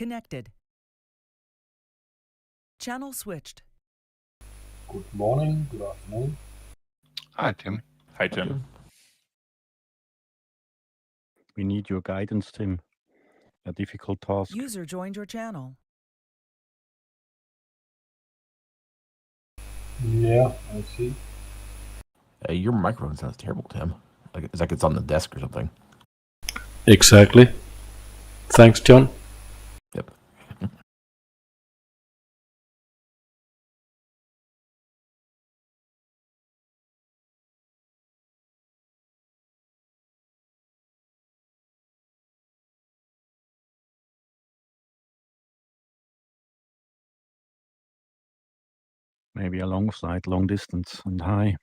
Connected. Channel switched. Good morning, good afternoon. Hi, Tim. Hi, Tim. We need your guidance, Tim. A difficult task. User joined your channel. Yeah, I see. Hey, your microphone sounds terrible, Tim. It's like it's on the desk or something. Exactly. Thanks, John. Yep. Maybe a long flight, long distance and high.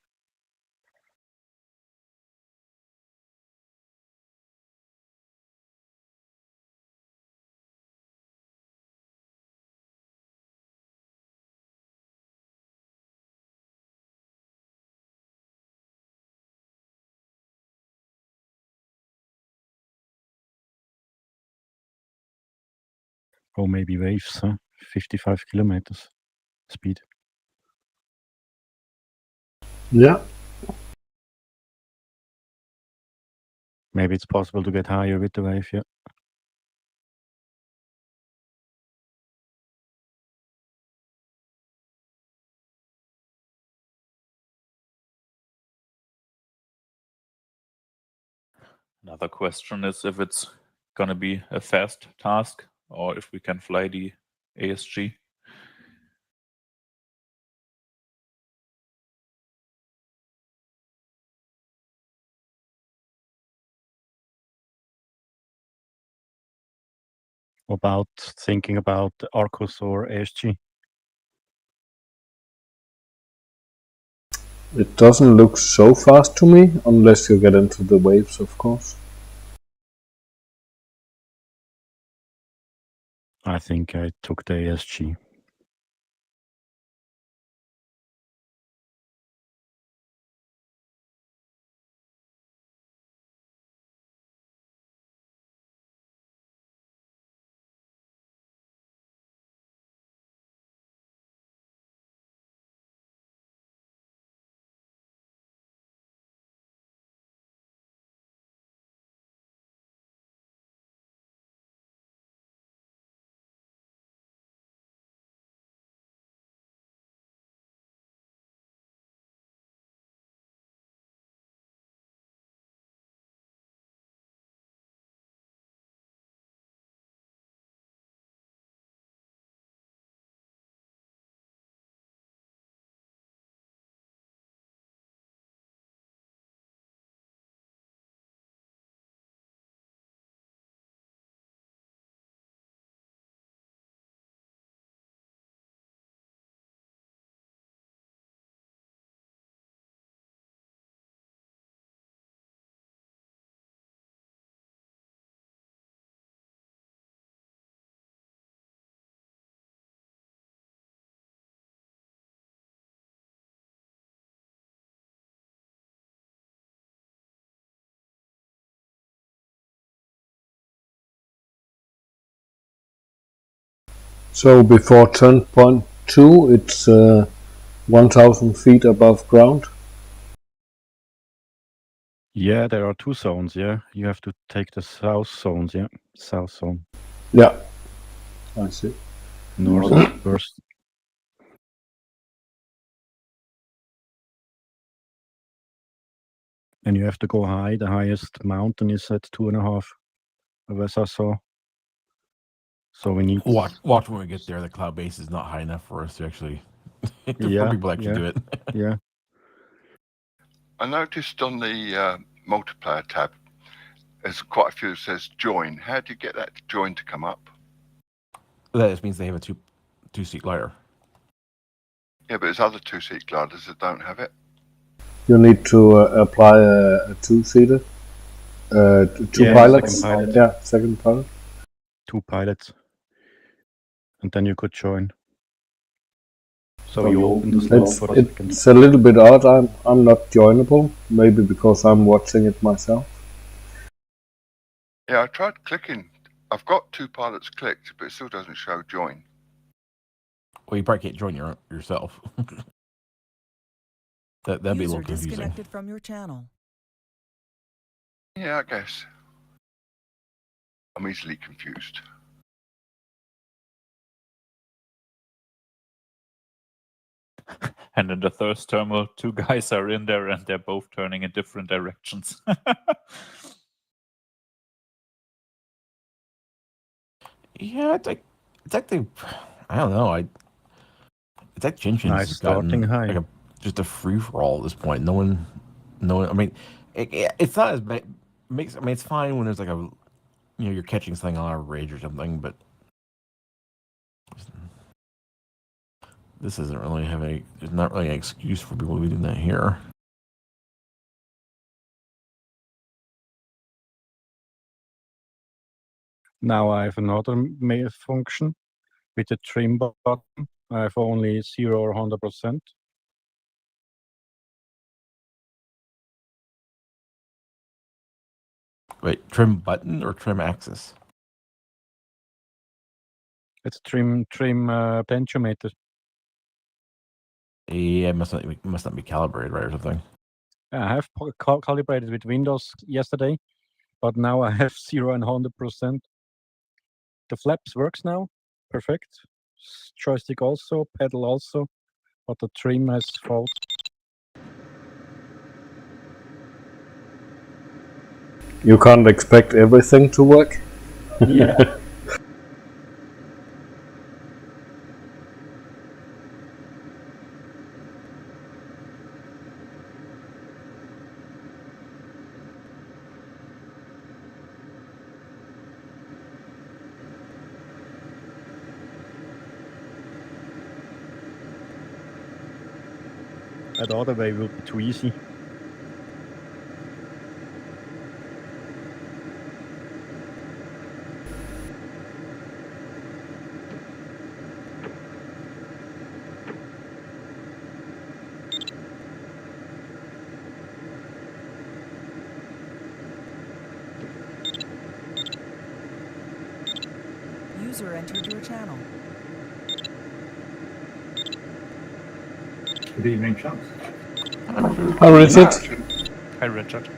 Or maybe waves, 55 kilometers speed. Yeah. Maybe it's possible to get higher with the wave, yeah. Another question is if it's going to be a fast task or if we can fly the ASG. About thinking about Arcus or ASG. It doesn't look so fast to me, unless you get into the waves, of course. I think I took the ASG. So before turn point 2, it's 1000 feet above ground. Yeah, there are two zones, yeah. You have to take the south zones, yeah. South zone. Yeah, I see. North first. And you have to go high. The highest mountain is at 2.5, as I saw. So we need... Watch when we get there. The cloud base is not high enough for us to actually... for people to actually do it. Yeah. I noticed on the multiplayer tab, there's quite a few that says join. How do you get that join to come up? That just means they have a two-seat glider. Yeah, but there's other two-seat gliders that don't have it. You need to apply a two-seater. Two pilots. Second pilot. Yeah, second pilot. 2 pilots. And then you could join. So you open the slot for a second. It's a little bit odd. I'm not joinable. Maybe because I'm watching it myself. Yeah, I tried clicking I've got 2 pilots clicked, but it still doesn't show join. Well, you probably can't join yourself. That'd be a User little confusing. disconnected from your channel. Yeah, I guess. I'm easily confused. And in the thirst terminal, 2 guys are in there and they're both turning in different directions. Yeah, it's like I don't know. It's like Tchin Tchin's Nice starting high. like just a free for all at this point. No one. I mean, it's not as bad. I mean, it's fine when there's like a, you're catching something on a rage or something, but this isn't really there's not really an excuse for people to be doing that here. Now I have another function with the trim button. I have only 0 or 100%. Wait, trim button or trim axis? It's trim potentiometer. Yeah, it must not be calibrated right or something. I have calibrated with Windows yesterday, but now I have 0 and 100%. The flaps works now, perfect. Joystick also, pedal also, but the trim has fault. You can't expect everything to work. Yeah. The other way will be too easy. User entered your channel. Good evening, chaps. How is it? Hi, Richard.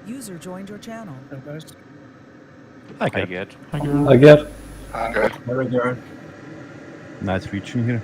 User joined your channel. Hi guys. I Hi, get. I get. Okay. Very good. nice region here.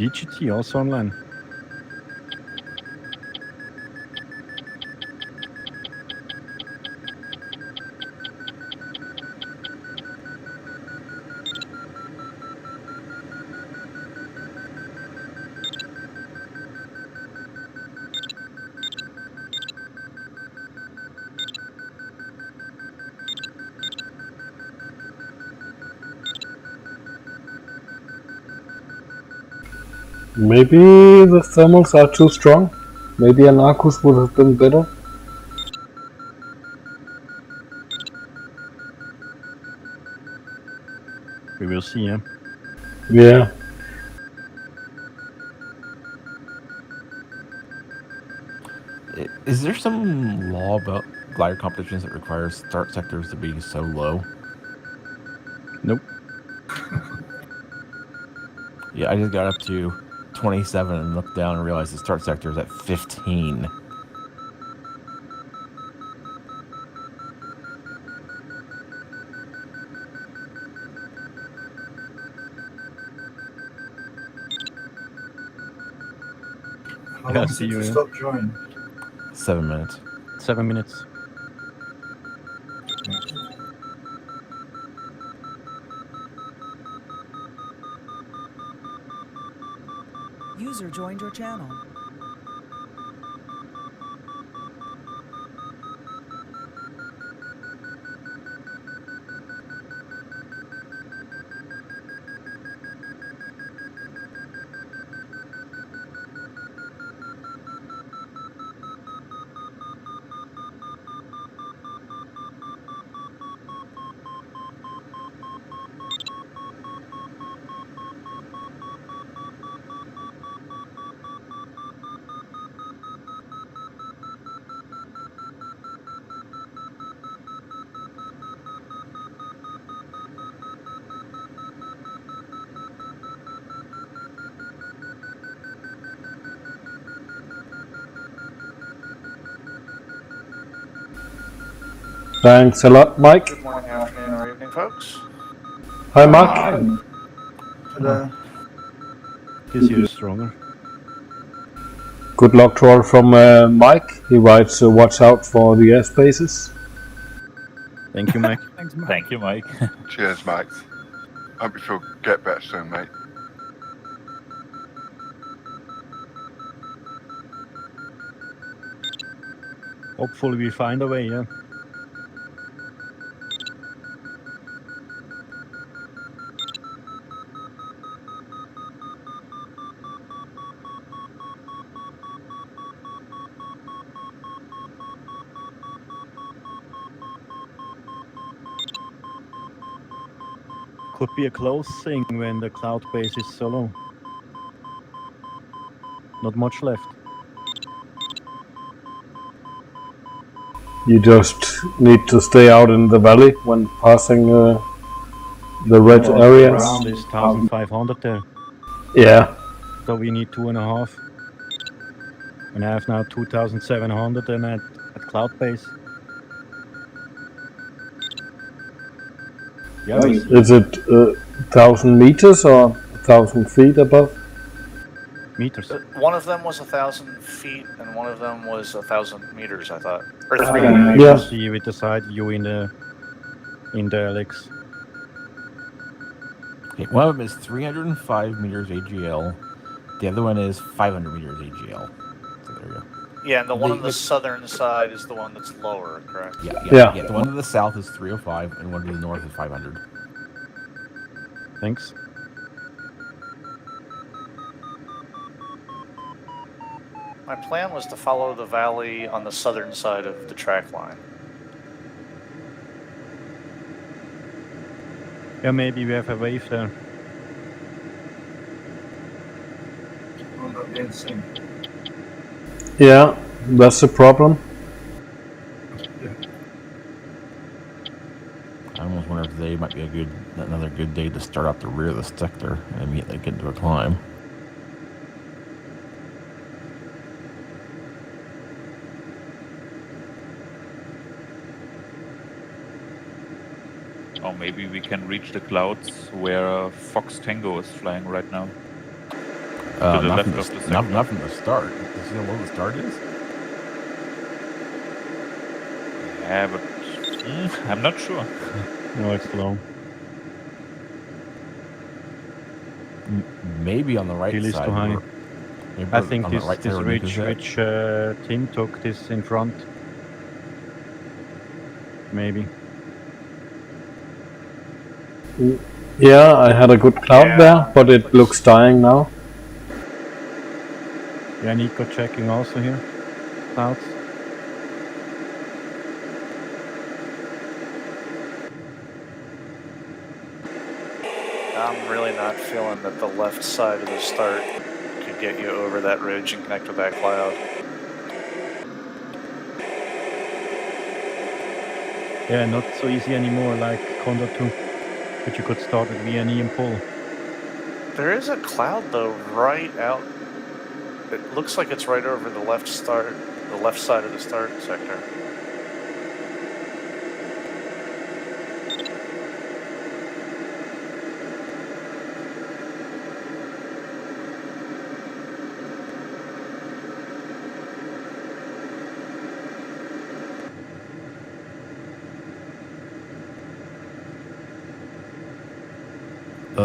DGT also online. Maybe the thermals are too strong. Maybe an Arcus would have been better. We will see, yeah. Yeah. Is there some law about glider competitions that requires start sectors to be so low? Nope. Yeah, I just got up to 27 and looked down and realized the start sector is at 15. How Yeah, long see since you, you yeah. stopped drawing? 7 minutes. 7 minutes. User joined your channel. Thanks a lot, Mike. Good morning, afternoon, or evening, folks. Hi, Mark. This year is stronger. Good luck to all from Mike. He writes, watch out for the airspaces. Thank you, Mike. Thanks, Mike. Thank you, Mike. Cheers, mate. Hope you feel get better soon, mate. Hopefully we find a way, yeah. Could be a close thing when the cloud base is so low. Not much left. You just need to stay out in the valley when passing the red areas. Around is 1,500 there. Yeah. So we need 2.5. And I have now 2,700 and at cloud base. Yeah, we see. Is it 1,000 meters or 1,000 feet above? Meters. One of them was 1,000 feet, and one of them was 1,000 meters, I thought. Or I 3. got Yeah. See with the side view in the Alex. Okay, one of them is 305 meters AGL. The other one is 500 meters AGL. So there you go. Yeah, and the one on the They- southern side is the one that's lower, correct? Yeah. The one to the south is 305, and one to the north is 500. Thanks. My plan was to follow the valley on the southern side of the track line. Yeah, maybe we have a wave there. Yeah, that's the problem. I almost wonder if today might be another good day to start out the rear of the sector and immediately get into a climb. Or maybe we can reach the clouds where Fox Tango is flying right now. To the not left from the, of the not, sector. not from the start. You see how low the start is? Yeah, but I'm not sure. No, it's low. Maybe on the right Hill is side. too high. Maybe I think on the this right side this where Nick is rich at. team took this in front. Maybe. Yeah, I had a good cloud Yeah, there, but it looks dying now. Yeah, Nico checking also here. Clouds. I'm really not feeling that the left side of the start could get you over that ridge and connect with that cloud. Yeah, not so easy anymore like Condor3, but you could start with VNE and pull. There is a cloud though right out. It looks like it's right over the left side of the start sector.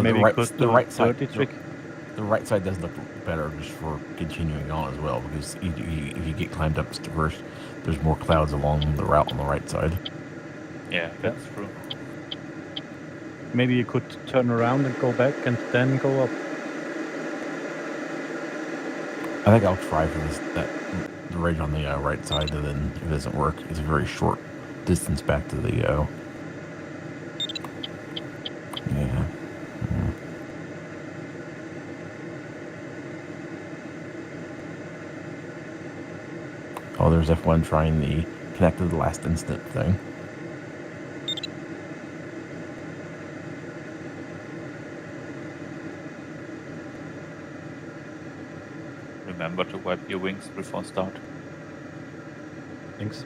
Maybe the right, could the do right side. dirty trick. The right side does look better just for continuing on as well, because if you get climbed up first, there's more clouds along the route on the right side. Yeah, that's true. Maybe you could turn around and go back and then go up. I think I'll try for the ridge on the right side, and then if it doesn't work, it's a very short distance back to the yeah. Oh, there's F1 trying the connect to the last instant thing. Remember to wipe your wings before start. Thanks.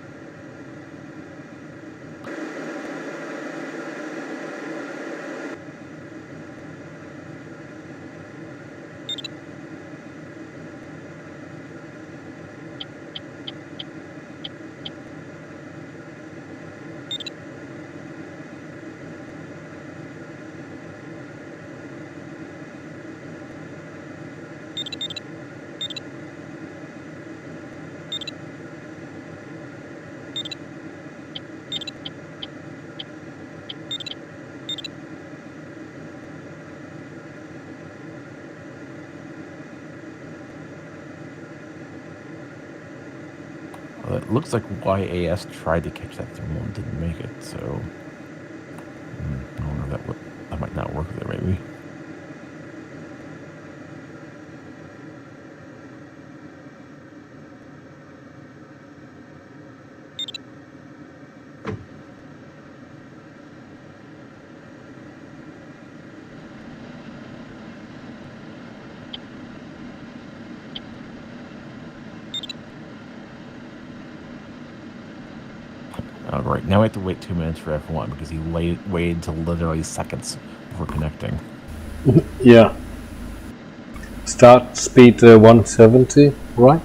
Well, it looks like YAS tried to catch that thermal and didn't make it, so I don't know that might not work there maybe. All right, now we have to wait 2 minutes for F1 because he waited until literally seconds before connecting. Yeah. Start speed 170, right?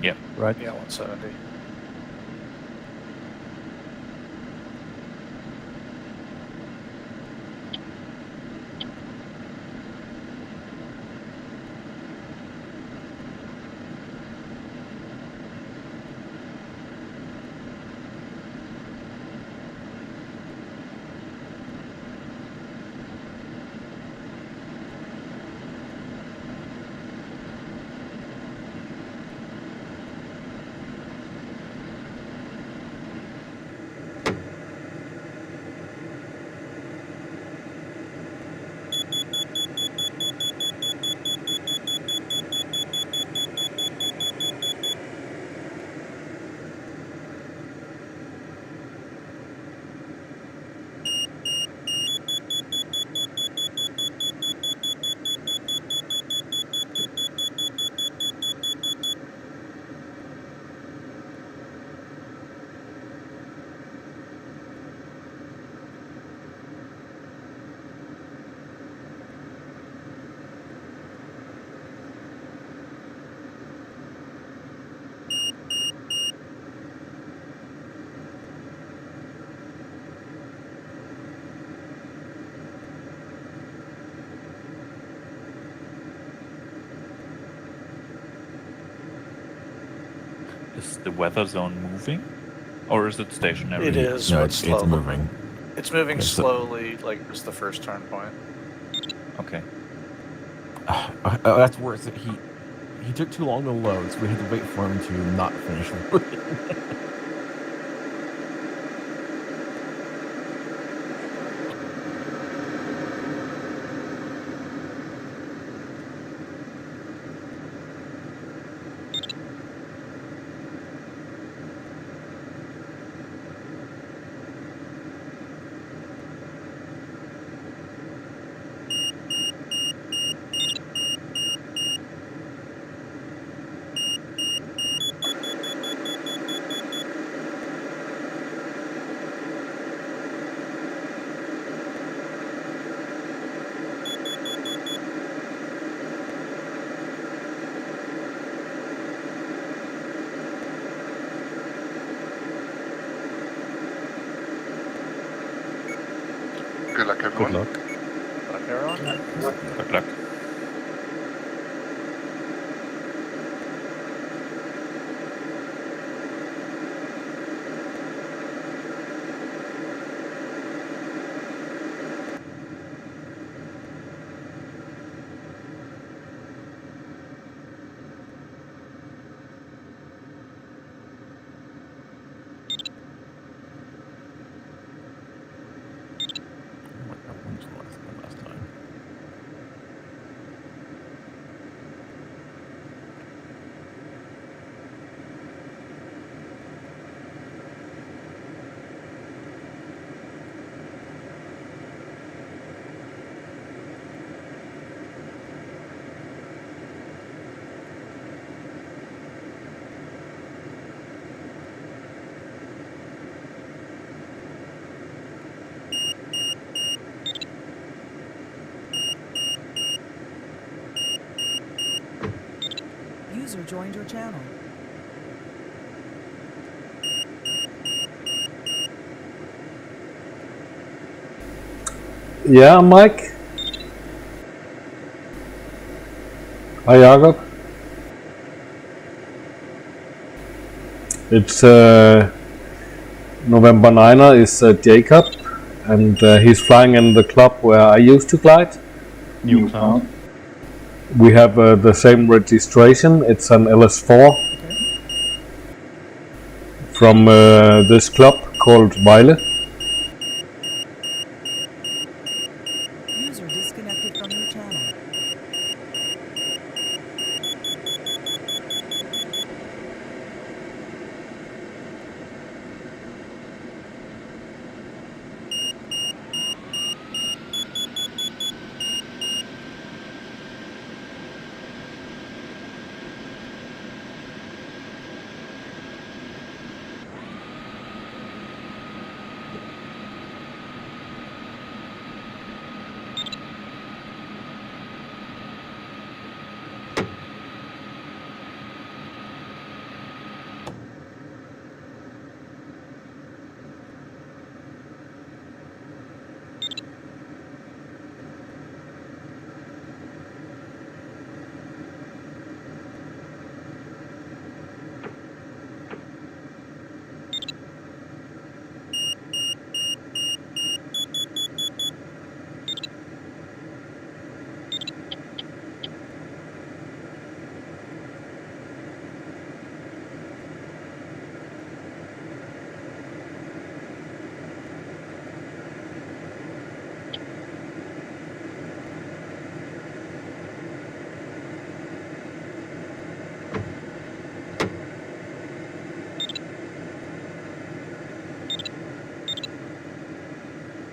Yeah. Right. Yeah, 170. Is the weather zone moving? Or is it stationary? It is, No, but it's slow. moving. It's moving Yeah, so- slowly, like it's the first turn point. Okay. That's where it's, he took too long to load, so we had to wait for him to not finish loading. Good luck, everyone. Good luck. Luck, everyone. Good luck. When's the last time? User joined your channel. Yeah, Mike? Hi, Jakob. It's November 9er is Jacob, and he's flying in the club where I used to glide. Newtown. We have the same registration. It's an LS4 from this club called Weile. User disconnected from your channel.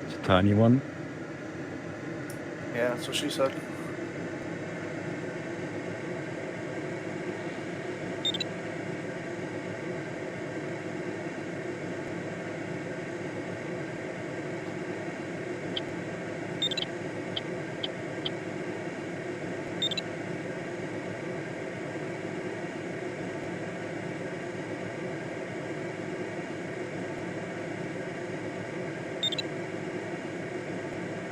It's a tiny one. Yeah, that's what she said.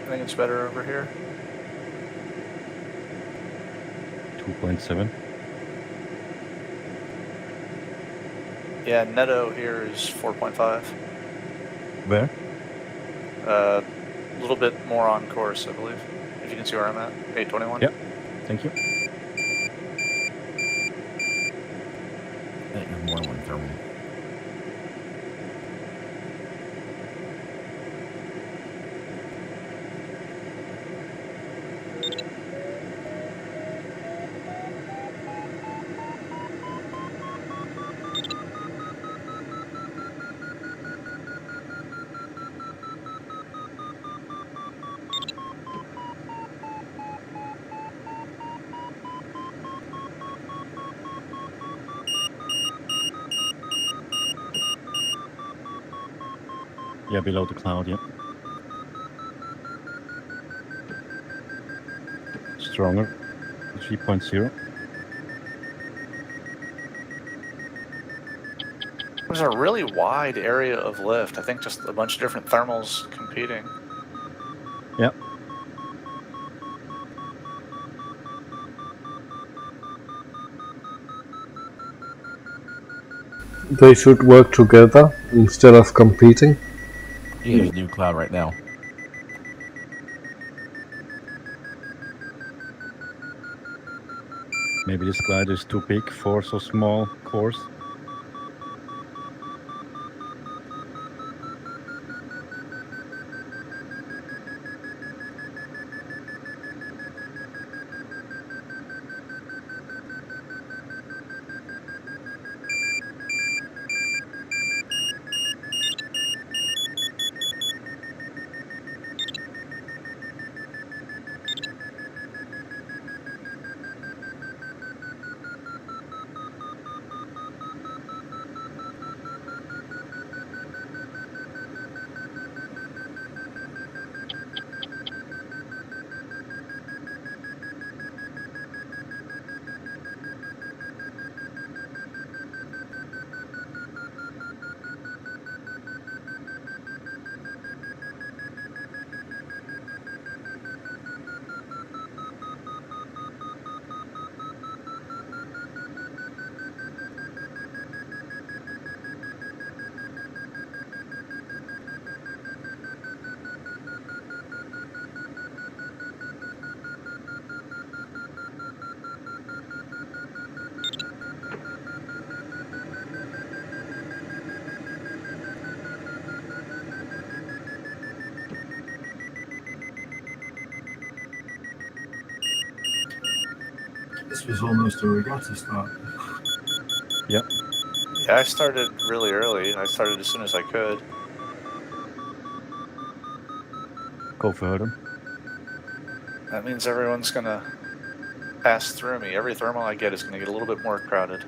I think it's better over here. 2.7. Yeah, netto here is 4.5. Where? A little bit more on course, I believe. If you can see where I'm at, 821. Yep. Thank you. I think there's more than one thermal. Yeah, below the cloud, yeah. Stronger. 3.0. There's a really wide area of lift. I think just a bunch of different thermals competing. Yeah. They should work together instead of competing. Yeah, there's a new cloud right now. Maybe this glider is too big for so small course. This was almost a regatta start. Yeah, I started really early. I started as soon as I could. Go further. That means everyone's gonna pass through me. Every thermal I get is gonna get a little bit more crowded.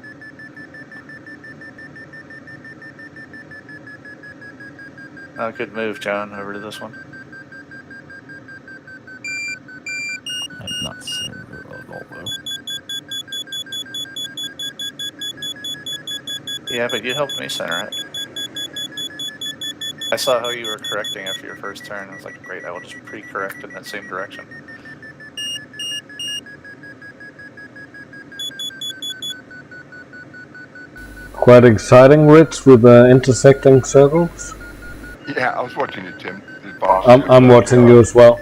Good move, John, over to this one. I'm not centered very well at all, though. Yeah, but you helped me center it. I saw how you were correcting after your first turn. I was like, great, I will just pre-correct in that same direction. Quite exciting rigs with intersecting circles. Yeah, I was watching it, Tim. I'm watching you as well.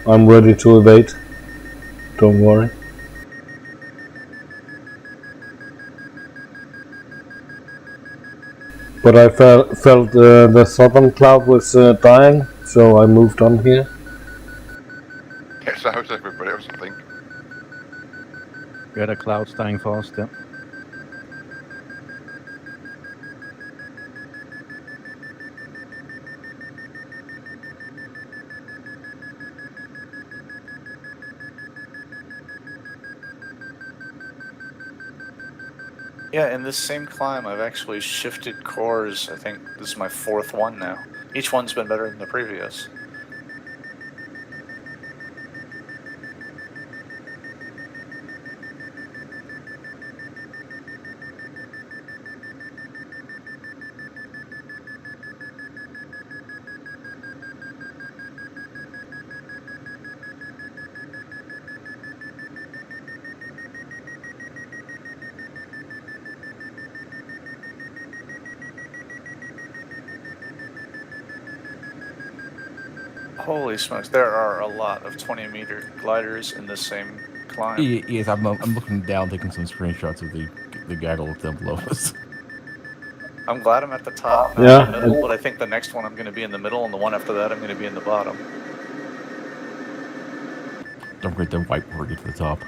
I'm ready to evade. Don't worry. But I felt the southern cloud was dying, so I moved on here. Yes, that was everybody else, I think. Yeah, the cloud's dying fast, yeah. Yeah, in this same climb, I've actually shifted cores. I think this is my fourth one now. Each one's been better than the previous. Holy smokes, there are a lot of 20-meter gliders in the same climb. Yes, I'm looking down, taking some screenshots of the gaggle with them below us. I'm glad I'm at the top, not Yeah, in the middle, but I think the next one I'm going to be in the middle, and the one after that I'm going to be in the bottom. Don't forget the wipe before we get to the top.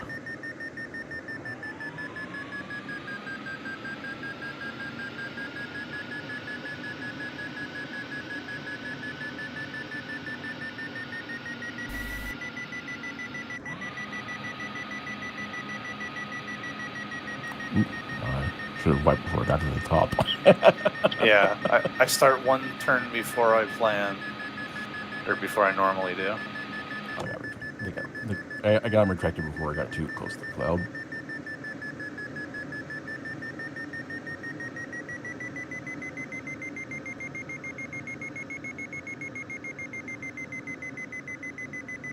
Oop, I should have wiped before I got to the top. Yeah, I start one turn before I plan, or before I normally do. I got them retracted before I got too close to the cloud.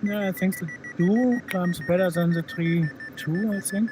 Yeah, I think the 2 climbs better than the 3-2, I think.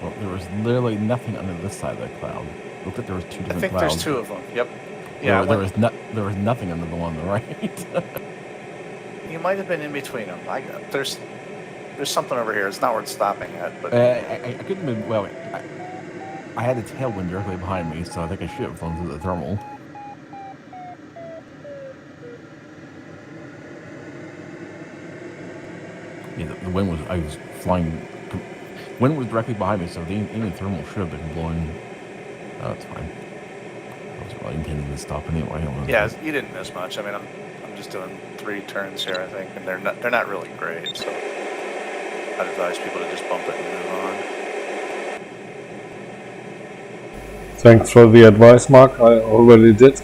Well, there was literally nothing under this side of the cloud. It looked like there was two different I think clouds. there's 2 of them. Yep. Yeah, there was nothing under the one on the right. you might have been in between them. There's something over here. It's not worth stopping at, but I couldn't have been. Well, I had the tailwind directly behind me, so I think I should have flown through the thermal. Yeah, the wind was. I was flying. Wind was directly behind me, so any thermal should have been blowing. Oh, it's fine. I was really intending to stop anyway. yeah, you didn't miss much. I mean, I'm just doing 3 turns here, I think, and they're not really great. So I'd advise people to just bump it and move on. thanks for the advice, Mark. I already did.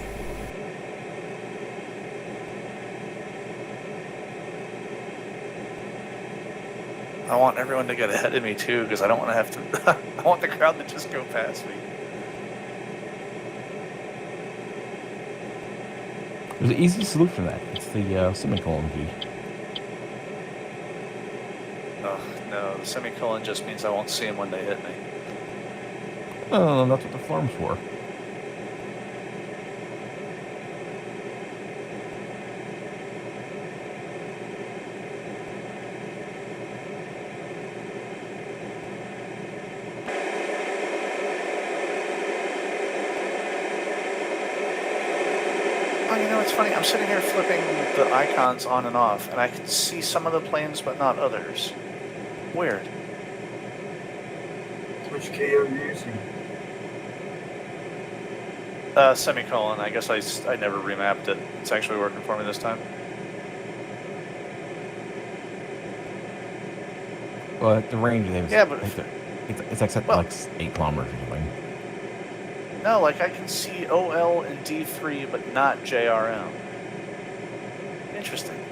I want everyone to get ahead of me too, because I don't want to have to. I want the crowd to just go past me. There's an easy solution to that. It's the semicolon key. Oh no, the semicolon just means I won't see them when they hit me. Oh, that's what the form's for. Oh, you know, it's funny. I'm sitting here flipping the icons on and off, and I can see some of the planes, but not others. Weird. Which key are you using? Semicolon. I guess I never remapped it. It's actually working for me this time. Well, the range they Yeah, but it's like well, like 8 kilometers or something. no, like I can see OL and D3, but not JRM. Interesting.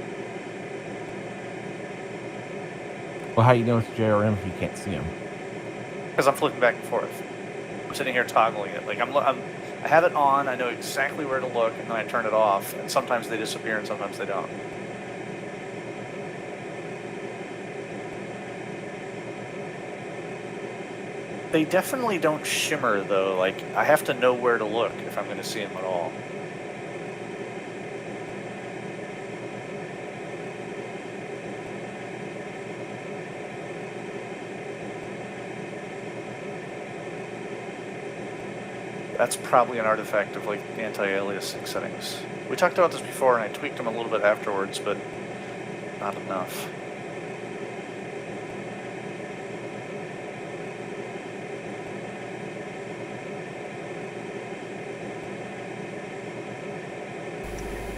Well, how you know it's JRM if you can't see them? Because I'm flipping back and forth. I'm sitting here toggling it. Like I have it on. I know exactly where to look, and then I turn it off. And sometimes they disappear, and sometimes they don't. They definitely don't shimmer, though. Like, I have to know where to look if I'm going to see them at all. That's probably an artifact of, like, anti-aliasing settings. We talked about this before, and I tweaked them a little bit afterwards, but not enough.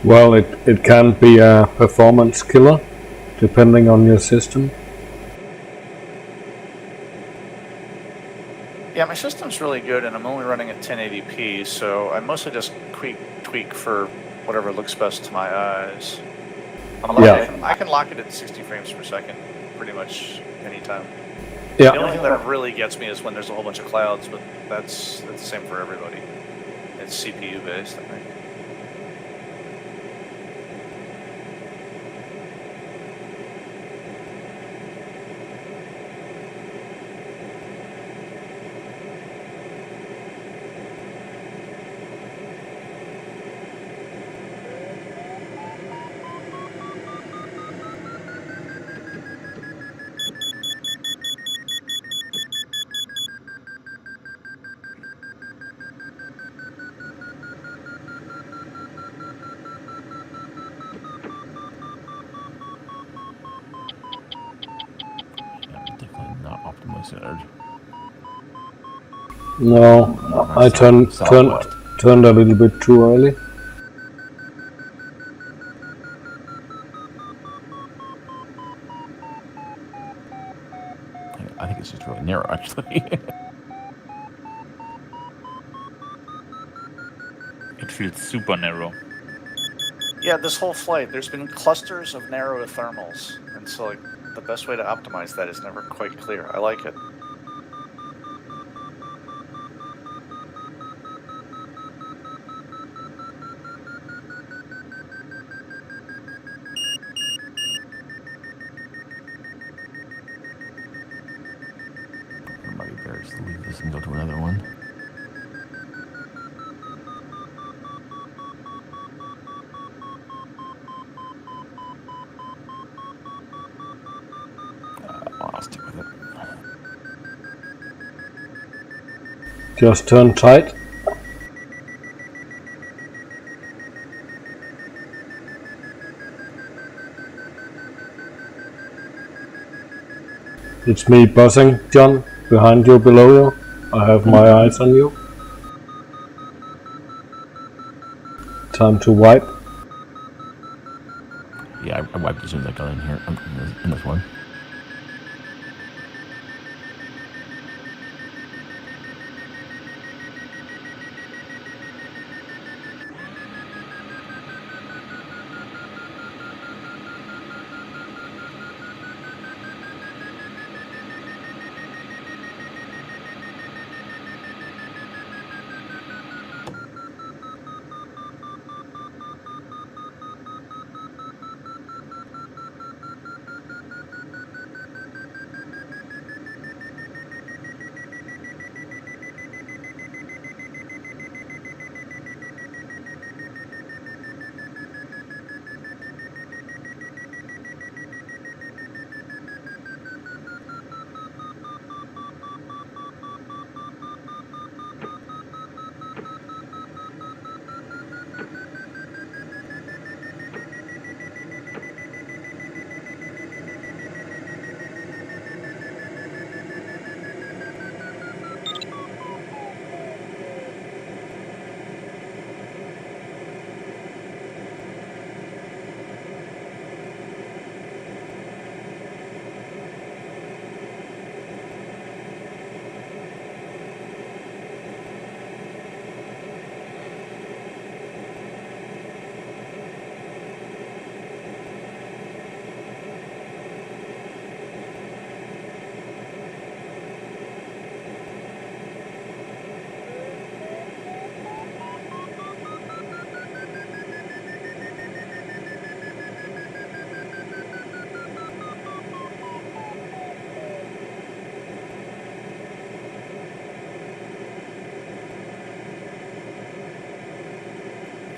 Well, it can be a performance killer, depending on your system. Yeah, my system's really good, and I'm only running at 1080p, so I mostly just tweak for whatever looks best to my eyes. I can lock it at 60 frames per second pretty much anytime. Yeah. The only thing that really gets me is when there's a whole bunch of clouds, but that's the same for everybody. It's CPU based, I think. Definitely not optimally centered. No, I turned a little bit too early. I think it's just really narrow, actually. It feels super narrow. Yeah, this whole flight, there's been clusters of narrow thermals, and so like the best way to optimize that is never quite clear. I like it. It might be better just to leave this and go to another one. I'll stick with it. Just turn tight. It's me buzzing, John, behind you, below you. I have my eyes on you. Time to wipe. Yeah, I wiped as soon as I got in here, in this one.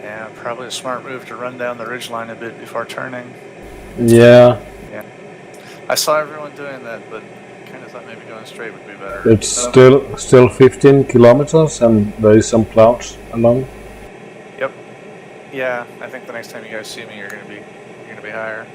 Yeah, probably a smart move to run down the ridgeline a bit before turning. Yeah, I saw everyone doing that, but kind of thought maybe going straight would be better. it's still 15 kilometers, and there is some clouds along. Yep. Yeah, I think the next time you guys see me, you're gonna be higher.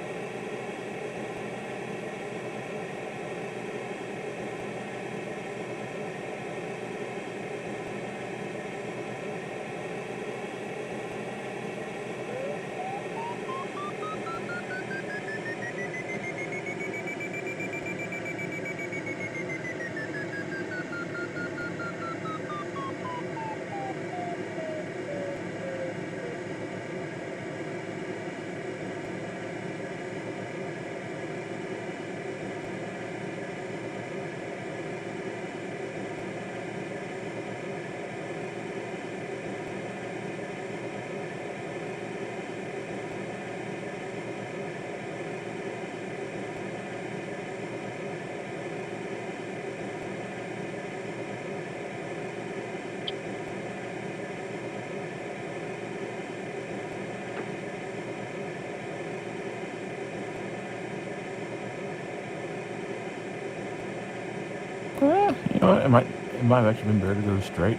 You know what? It might have actually been better to go straight.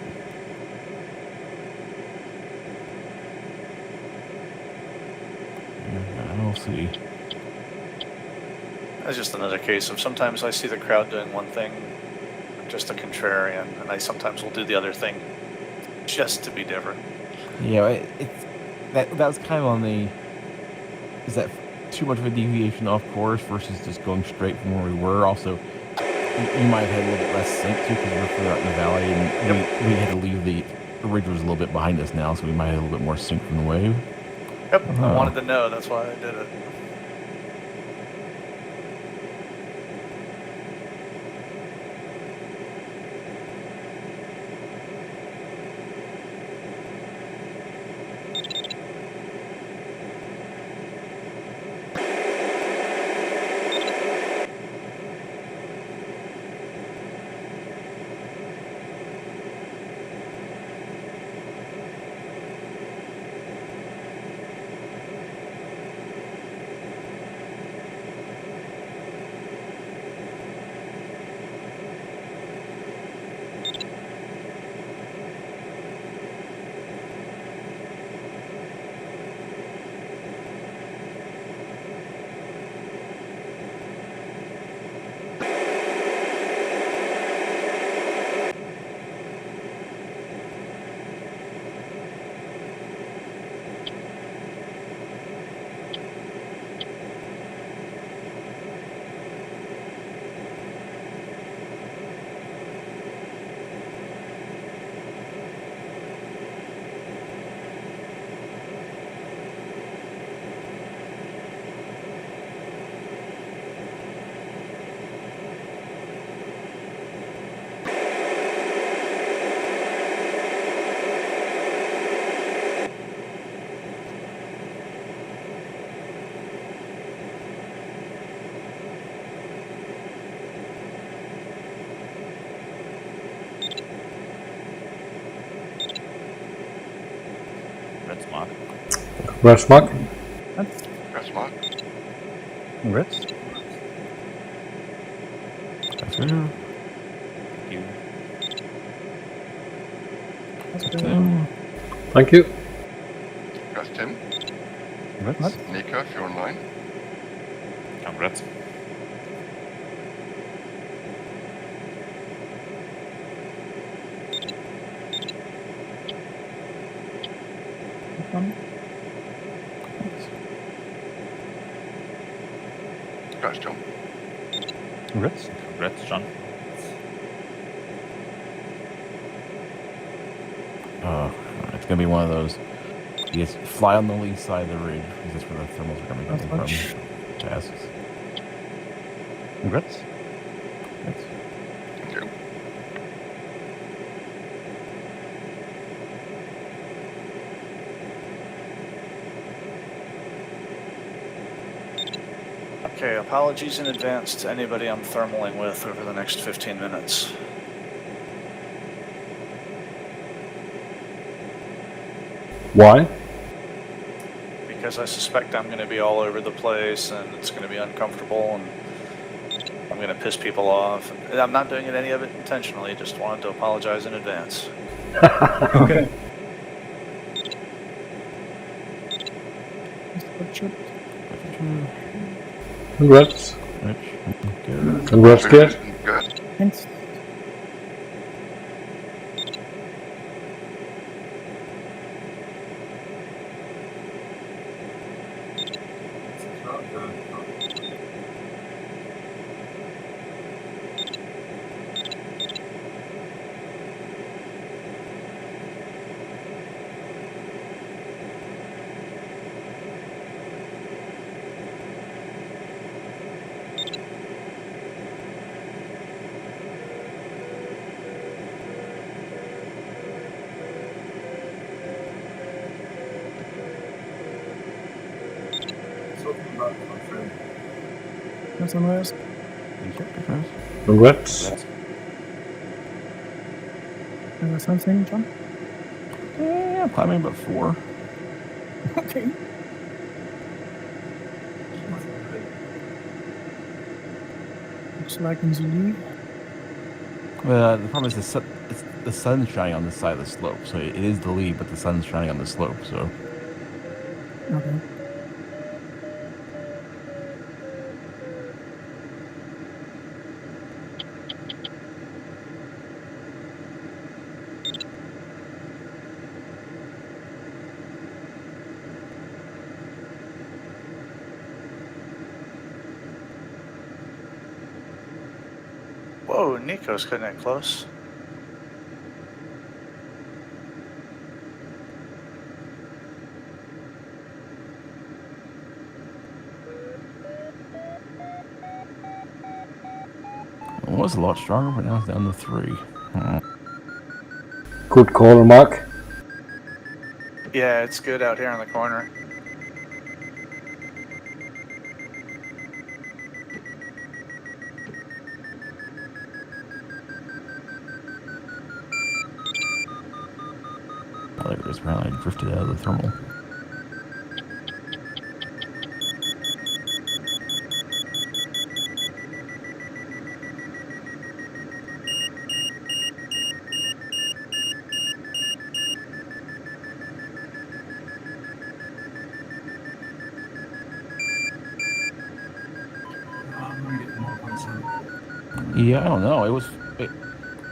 Yeah, I'll see. That's just another case of sometimes I see the crowd doing one thing, just a contrarian, and I sometimes will do the other thing just to be different. Yeah, it's that was kind of on the. Is that too much of a deviation off course versus just going straight from where we were? Also, you might have had a little bit less sync too because we're further out in the valley, and we had to leave the ridge was a little bit behind us now, so we might have a little bit more sync from the wave. Yep, I wanted to know. That's why I did it. Red mark. Red mark. Press mark. Reds. That's good. Thank you. Thank you. Press Tim. Reds. Nico, if you're online. Congrats. Press John. Reds. Congrats, John. It's gonna be one of those. You just fly on the lee side of the ridge because that's where the thermals are gonna be coming from. Tasks. Reds. Thank you. Okay, apologies in advance to anybody I'm thermaling with over the next 15 minutes. Why? because I suspect I'm going to be all over the place and it's going to be uncomfortable and I'm going to piss people off. And I'm not doing any of it intentionally, just wanted to apologize in advance. Okay. Congrats. Good. Congrats, kid. Good. Thanks. That's Andreas. Thank you. Congrats. Something, John? Yeah, I'm climbing about 4. Okay. Looks like in the lead. The problem is the sun's shining on this side of the slope, so it is the lead, but the sun's shining on the slope, so. Okay. Whoa, Nico's cutting it close. It was a lot stronger, but now it's down to 3. Good call, Mark. Yeah, it's good out here in the corner. Oh, there it is. Apparently I drifted out of the thermal. Yeah, I don't know. It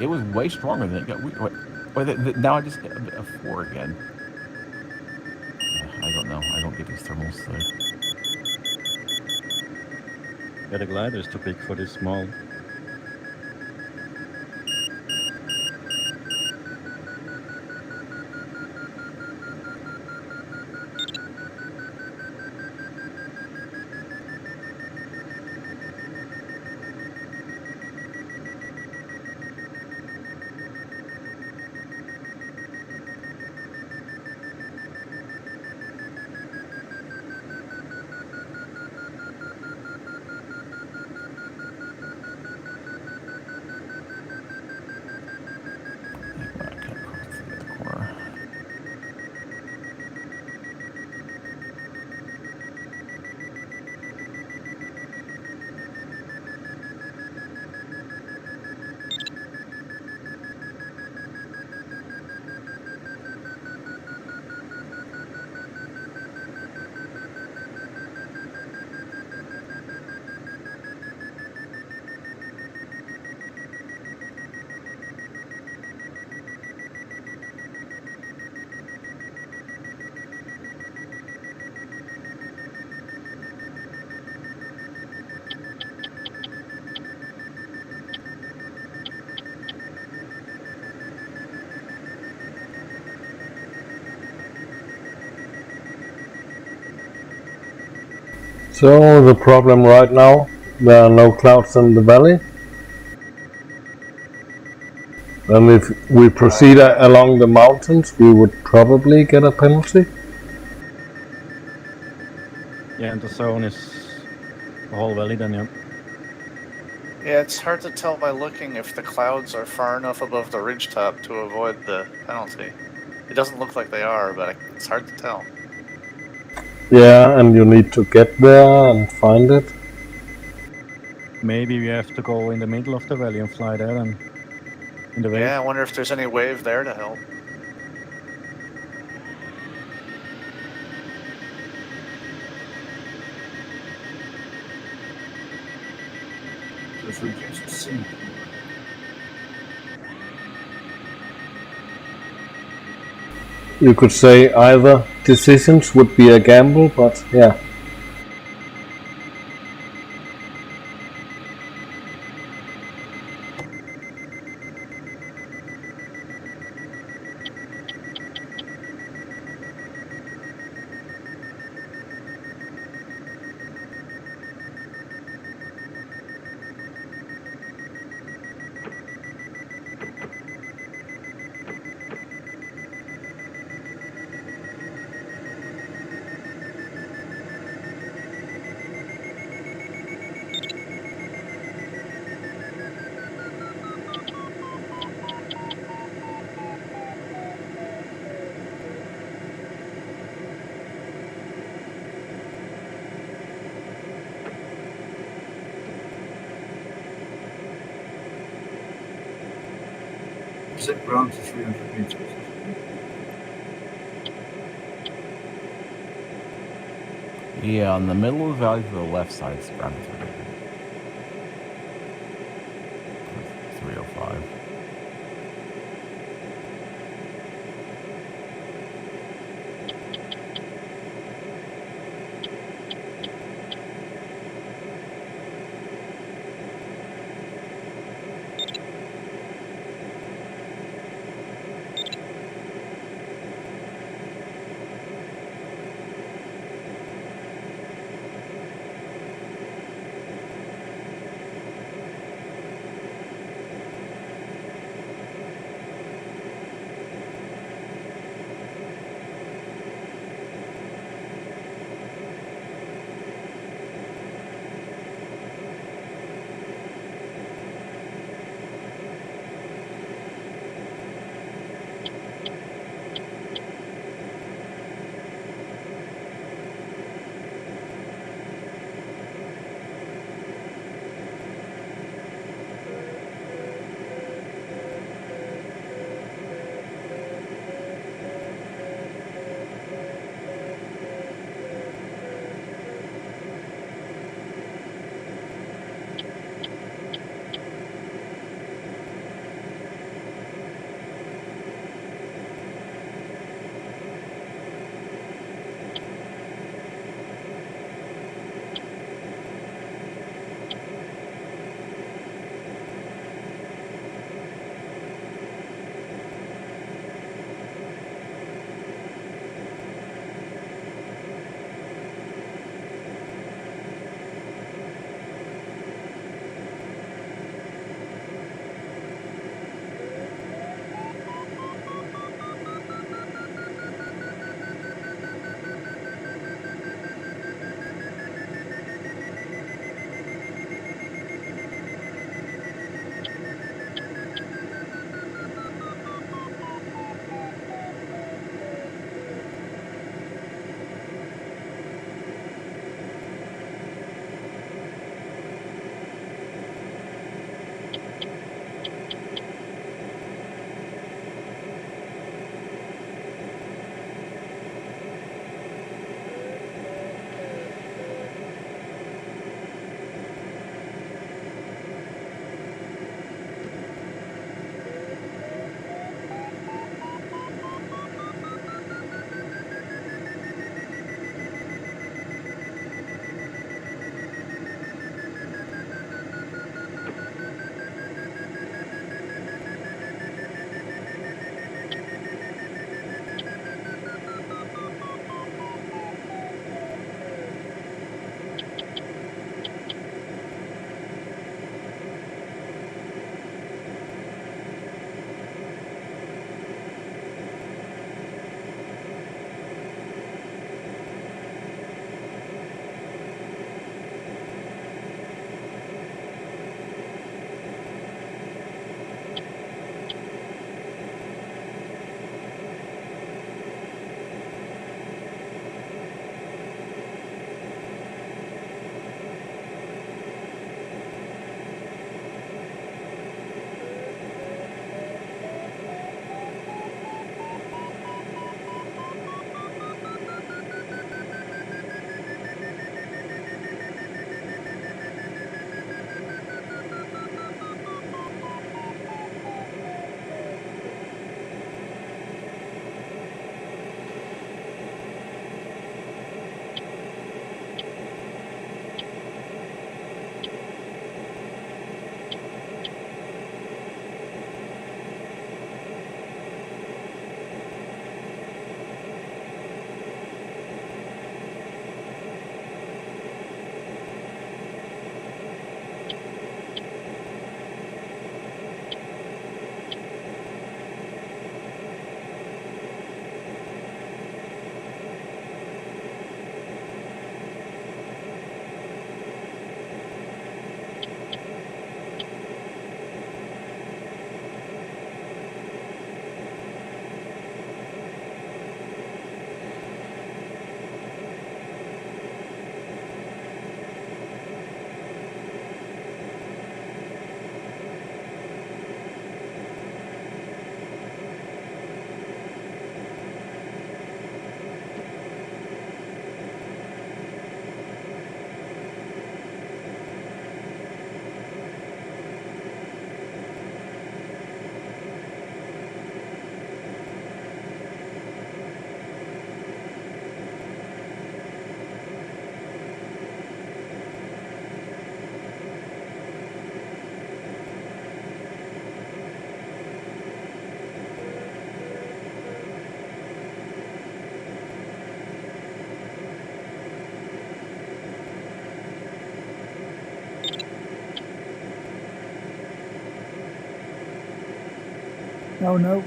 was way stronger than it got. Now I just got a 4 again. I don't know. I don't get these thermals. So. Yeah, the glider is too big for this small. So the problem right now, there are no clouds in the valley. And if we proceed along the mountains, we would probably get a penalty. Yeah, and the zone is the whole valley then, yeah. Yeah, it's hard to tell by looking if the clouds are far enough above the ridgetop to avoid the penalty. It doesn't look like they are, but it's hard to tell. Yeah, and you need to get there and find it. Maybe we have to go in the middle of the valley and fly there and in the wave. Yeah, I wonder if there's any wave there to help. If we just sink. You could say either decisions would be a gamble, but yeah. Zip round to 300 meters. Yeah, on the middle of the valley to the left side, it's around 300. 305. Oh no.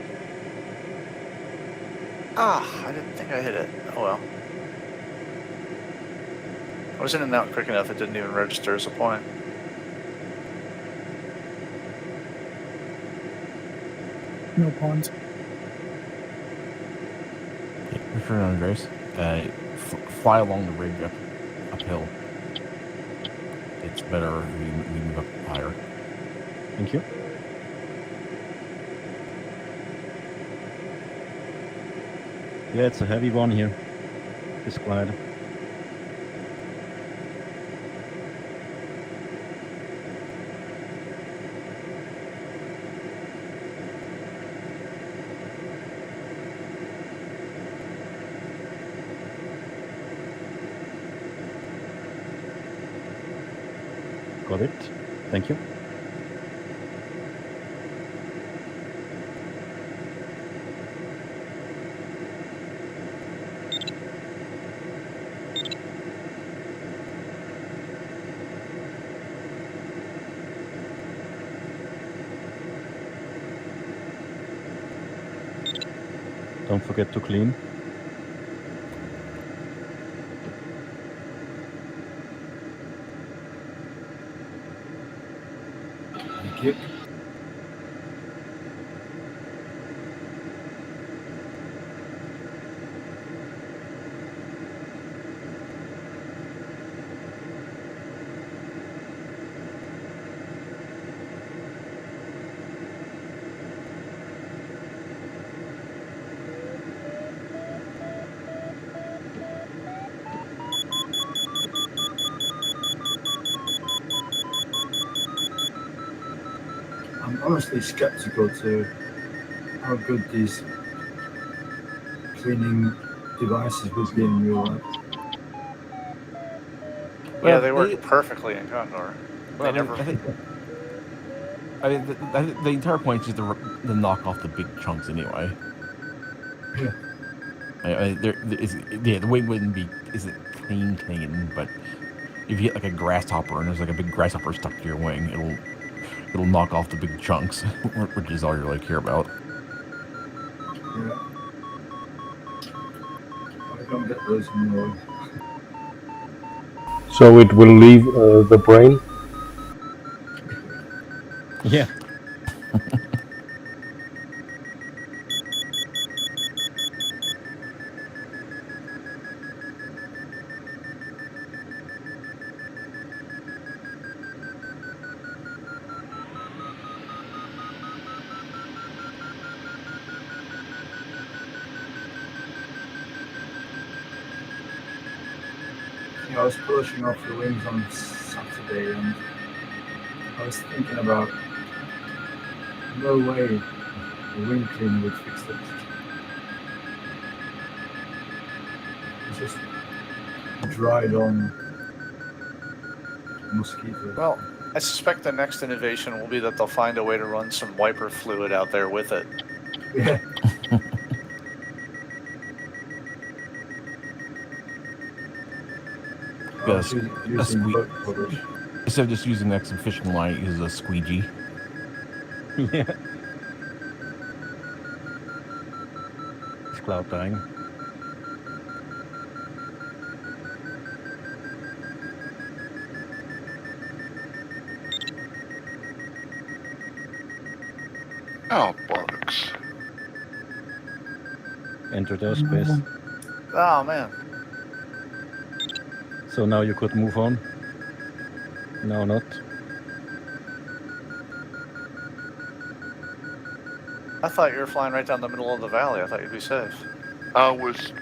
Ah, I didn't think I hit it. Oh well. I was in and out quick enough it didn't even register as a point. No pawns. Return Andres. Fly along the ridge uphill. It's better if we move up higher. Thank you. Yeah, it's a heavy one here. This glider. Got it. Thank you. Don't forget to clean. Thank you. I'm honestly skeptical to how good these cleaning devices would be in real life. Yeah, they work perfectly in Condor. Well, They never. the entire point is just to knock off the big chunks anyway. Yeah. The wing isn't clean, but if you hit like a grasshopper and there's like a big grasshopper stuck to your wing, it'll knock off the big chunks, which is all you really care about. Yeah. I don't get those anymore. So it will leave the brain. Yeah. I was polishing off the wings on Saturday and I was thinking about no way the wing cleaner would fix it. It's just dried on mosquitoes. Well, I suspect the next innovation will be that they'll find a way to run some wiper fluid out there with it. Yeah. Yes. Using boat polish. Instead of just using like some fishing line, use a squeegee. Yeah. It's cloud dying. Oh, bollocks. Enter airspace. Oh man. So now you could move on. No, not. I thought you were flying right down the middle of the valley. I thought you'd be safe. I was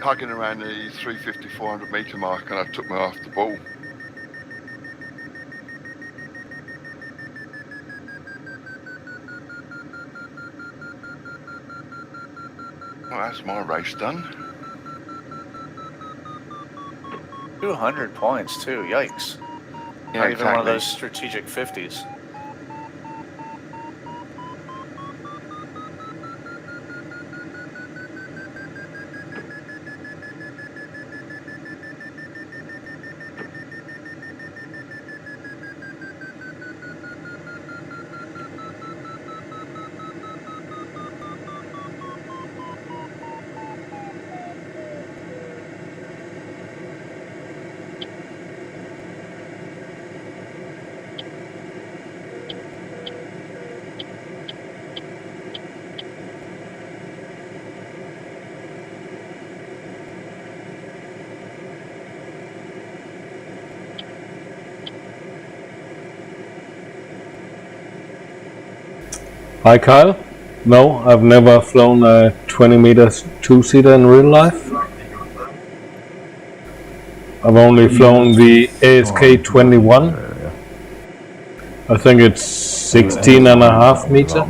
hugging around the 350, 400 metre mark and I took my eye off the ball. Well, that's my race done. 200 points too. Yikes. Yeah, Not even one of exactly. those strategic 50s. Hi Kyle. No, I've never flown a 20 meters two-seater in real life. I've only flown the ASK 21. I think it's 16 and a half meter.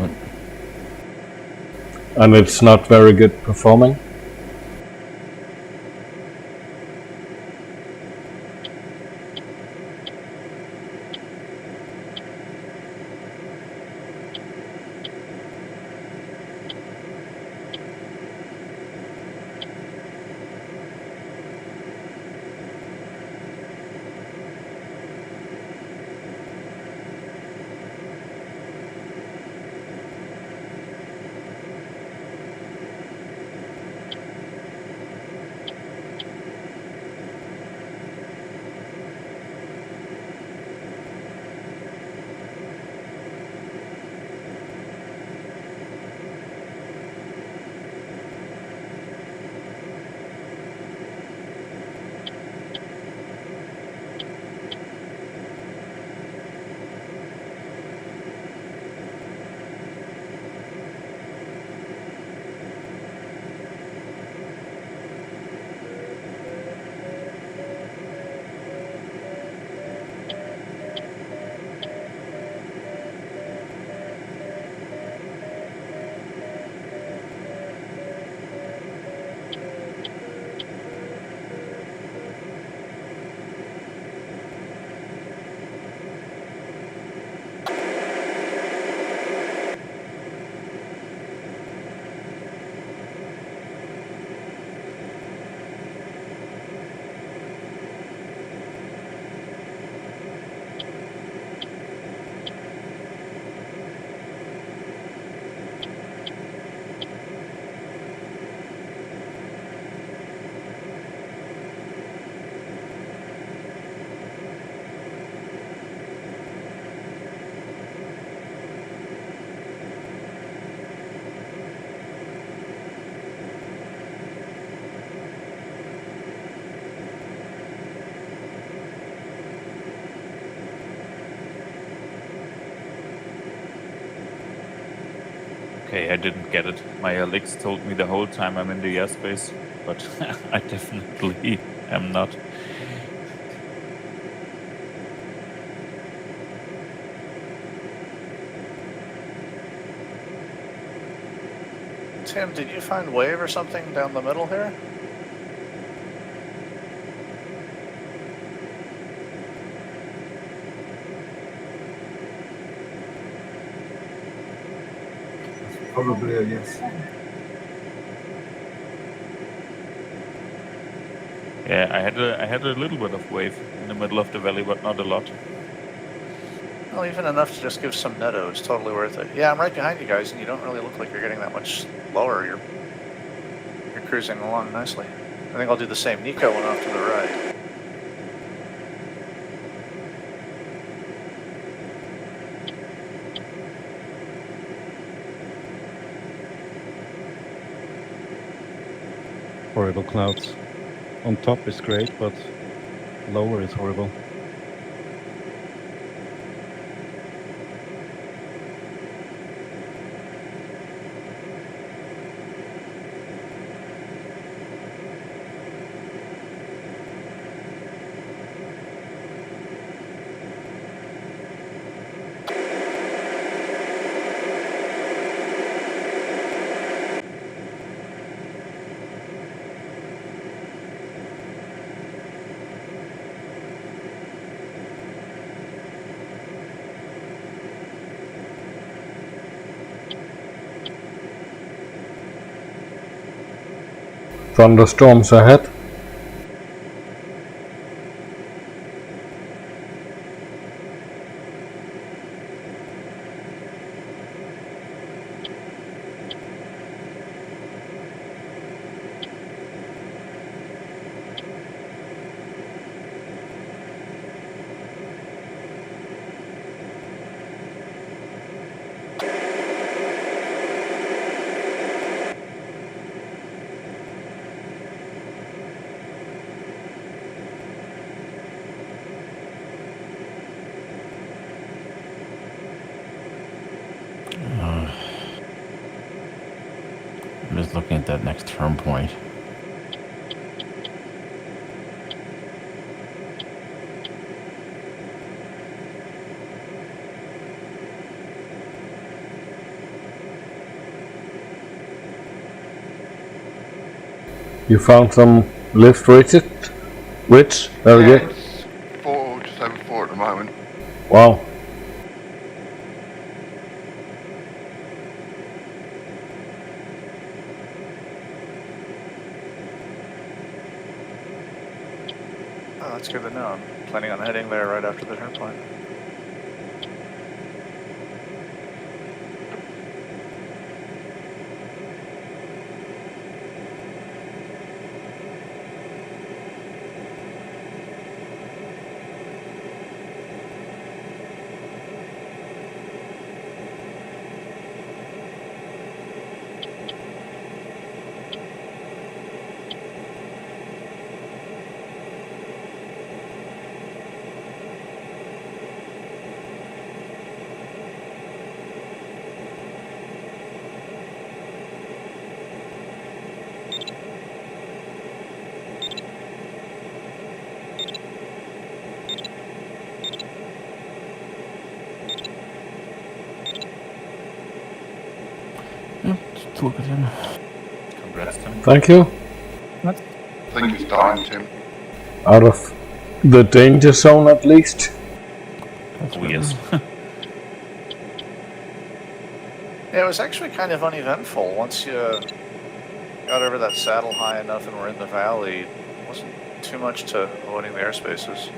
And it's not very good performing. Okay, I didn't get it. My LX told me the whole time I'm in the airspace, but I definitely am not. Tim, did you find wave or something down the middle here? Probably a yes. Yeah, I had a little bit of wave in the middle of the valley, but not a lot. Well, even enough to just give some netto is totally worth it. Yeah, I'm right behind you guys, and you don't really look like you're getting that much lower. You're cruising along nicely. I think I'll do the same. Nico went off to the right. Horrible clouds. On top is great, but lower is horrible. Thunderstorms ahead. looking at that next turn point. You found some lift ridge? There we Yeah, go. it's 4, just over 4 at the moment. Wow. Oh, that's good to know. I'm planning on heading there right after the turn point. Just look at him. Congrats, Tim. Thank you. I think it's time, Tim. Out of the danger zone at least. Oh, yes. Yeah, it was actually kind of uneventful. Once you got over that saddle high enough and were in the valley, it wasn't too much to avoiding the airspaces.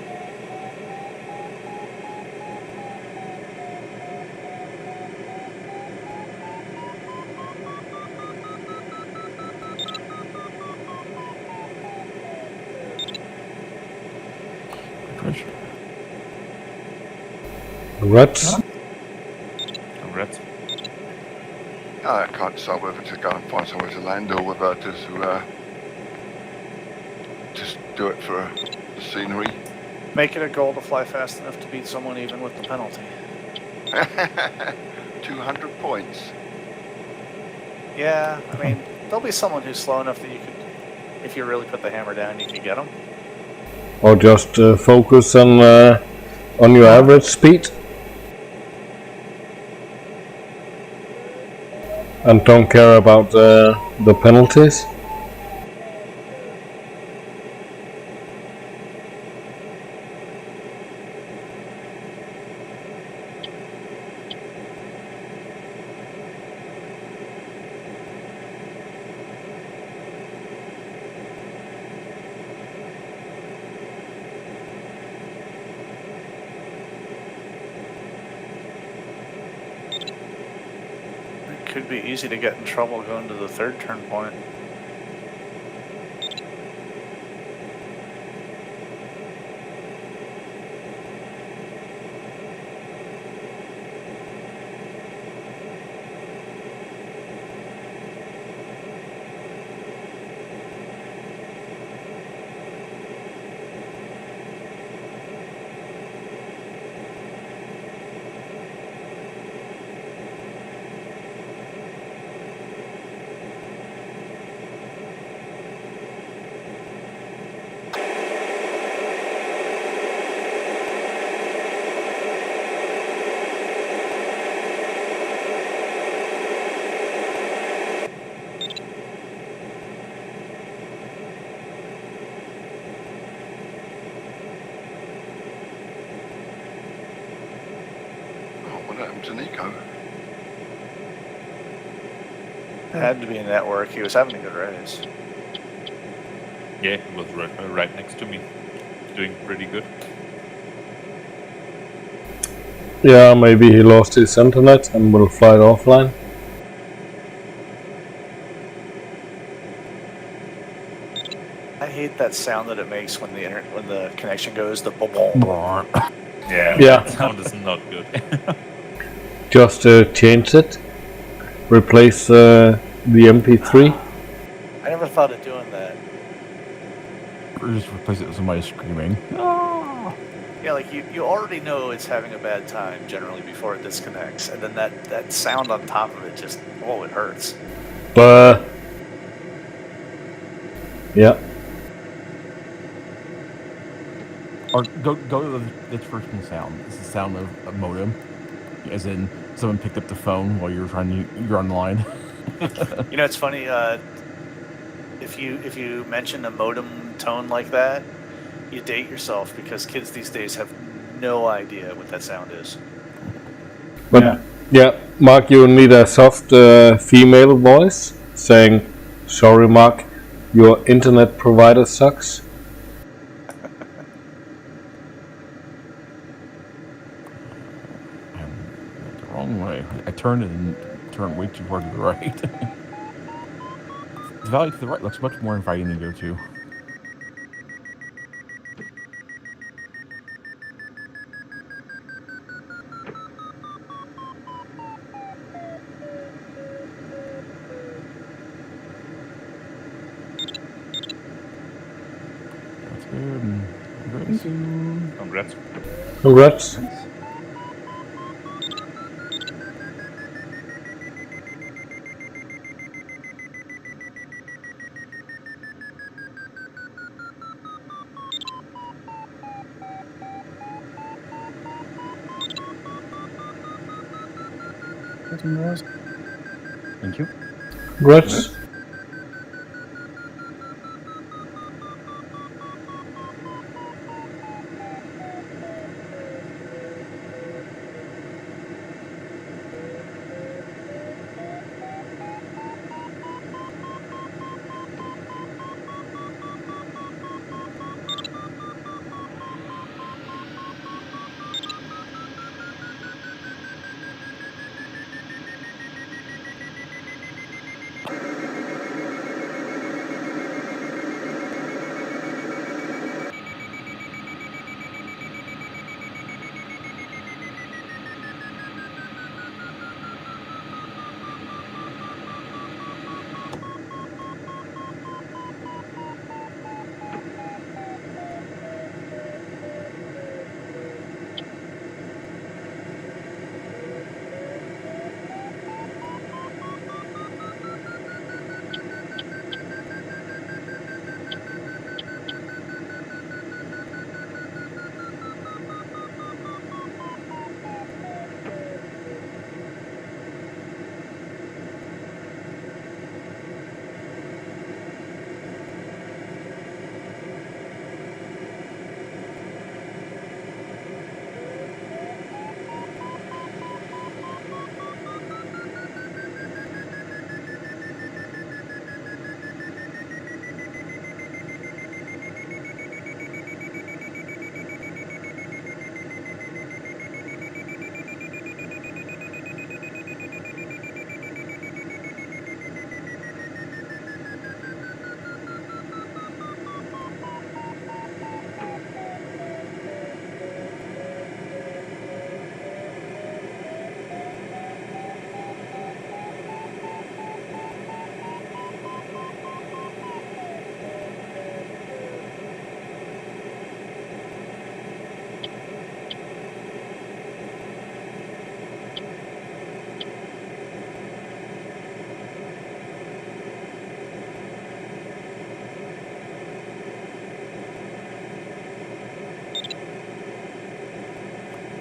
Congrats. Congrats. I can't decide whether to go and find somewhere to land or whether to just do it for the scenery. Make it a goal to fly fast enough to beat someone even with the penalty. 200 points. Yeah, I mean, there'll be someone who's slow enough that you could, if you really put the hammer down, you could get them. Or just focus on your average speed. And don't care about the penalties. It could be easy to get in trouble going to the third turn point. What happened to Nico? It had to be a network. He was having a good race. Yeah, he was right next to me. Doing pretty good. Yeah, maybe he lost his internet and will fly it offline. I hate that sound that it makes when the connection goes. The boom. Yeah, Yeah. that sound is not good. Just change it. Replace the MP3. I never thought of doing that. Or just replace it with somebody screaming. Yeah, like you already know it's having a bad time generally before it disconnects, and then that sound on top of it just, oh, it hurts. But Yeah. Or go to the traditional sound. It's the sound of a modem, as in someone picked up the phone while you're online. You know, it's funny. If you mention a modem tone like that, you date yourself because kids these days have no idea what that sound is. But yeah, Mark, you need a soft female voice saying, "Sorry, Mark, your internet provider sucks." I went the wrong way. I turned and turned way too far to the right. The valley to the right looks much more inviting to go to. That's good. Thank you. Congrats. Congrats. Nothing more. Thank you. Congrats.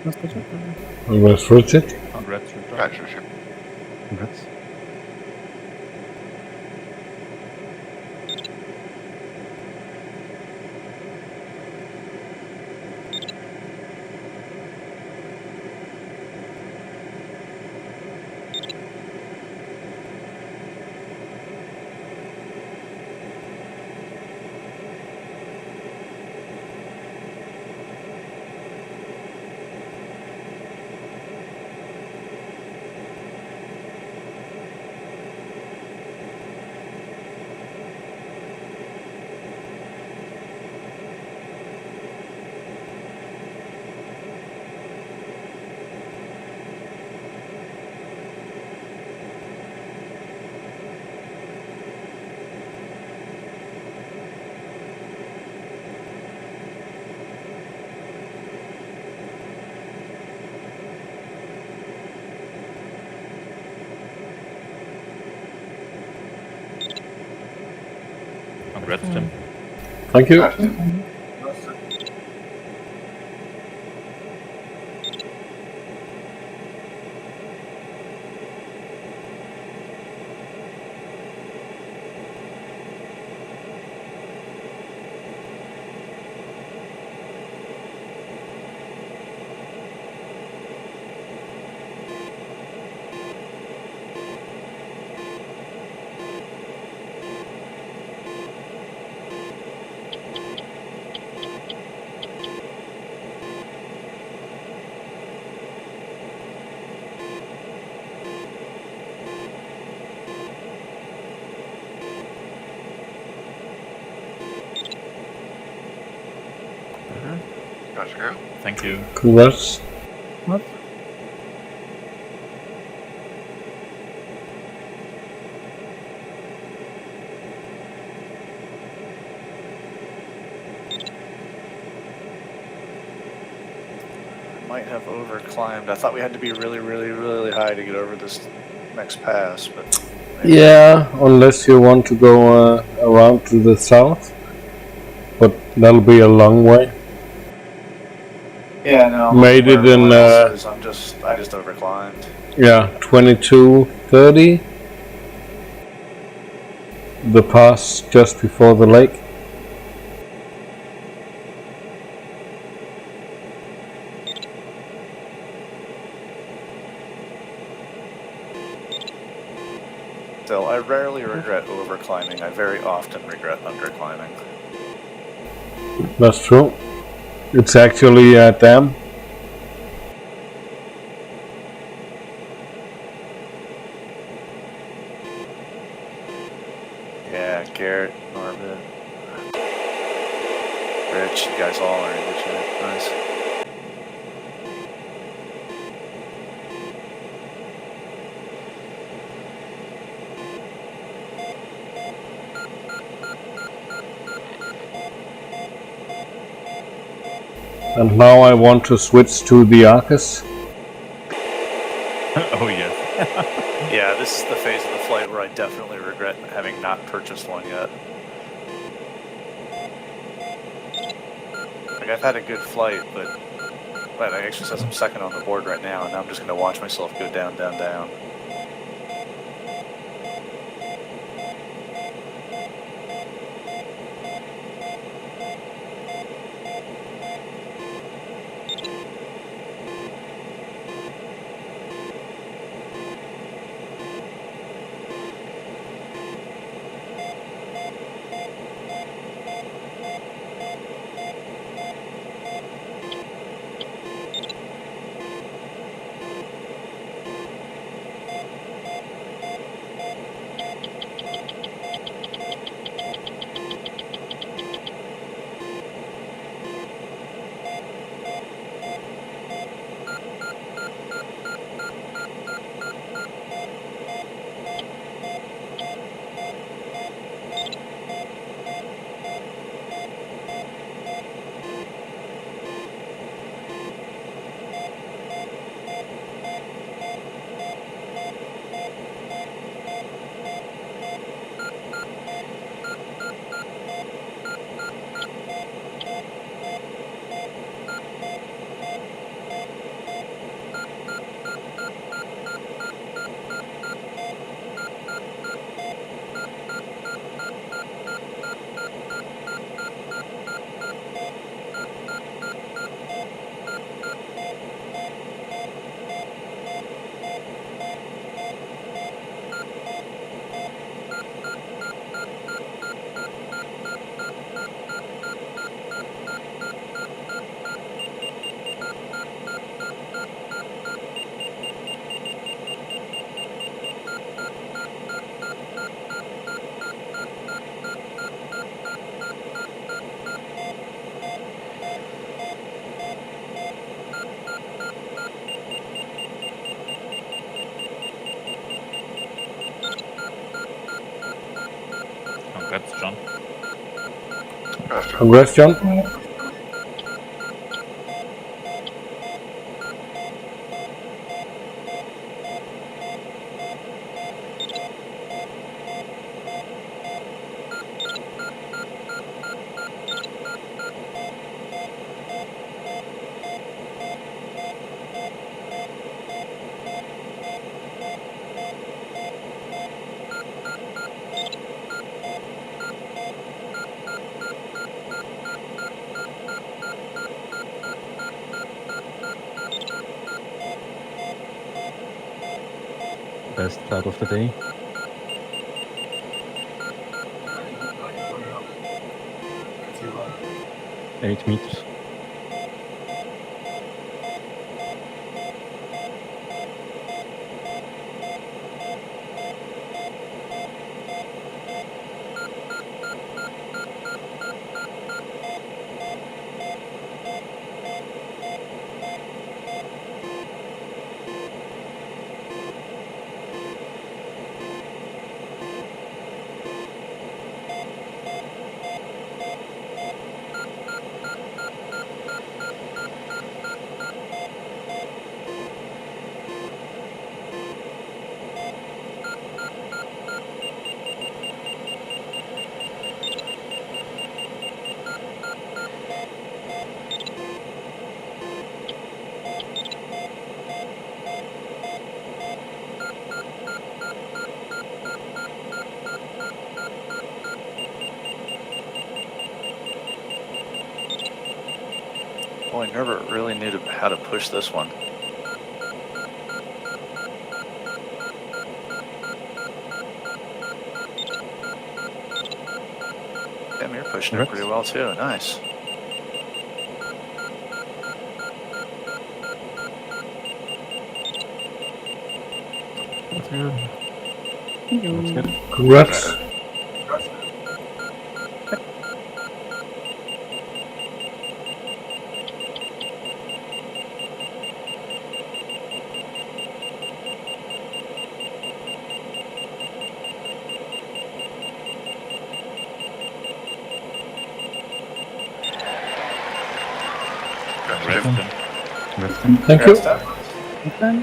That's good. Congrats, Richard. Congrats, Richard. Congrats, Richard. Congrats. Congrats, Tim. Thank you. Guys, go. Thank you. Congrats. What? Might have overclimbed. I thought we had to be really, really, really high to get over this next pass, but maybe Yeah, unless you want to go around to the south, but that'll be a long way. yeah, no. Made where it in, everyone else is, I just overclimbed. Yeah, 22:30. The pass just before the lake. Still, I rarely regret overclimbing. I very often regret underclimbing. That's true. It's actually a dam. Yeah, Garrett, Norbit, Rich, you guys all are in good shape. Nice. And now I want to switch to the Arcus. Oh yes. Yeah, this is the phase of the flight where I definitely regret having not purchased one yet. Like, I've had a good flight, but I actually says I'm second on the board right now, and now I'm just going to watch myself go down, down, down. Congrats, John. Congrats, John. fast start of the day. 8 meters. Boy, Norbert really knew how to push this one. Damn, you're pushing it pretty well too. Nice. That's good. That's good. Congrats. Congrats, Tim. Thank you. Congrats, Tim. Okay.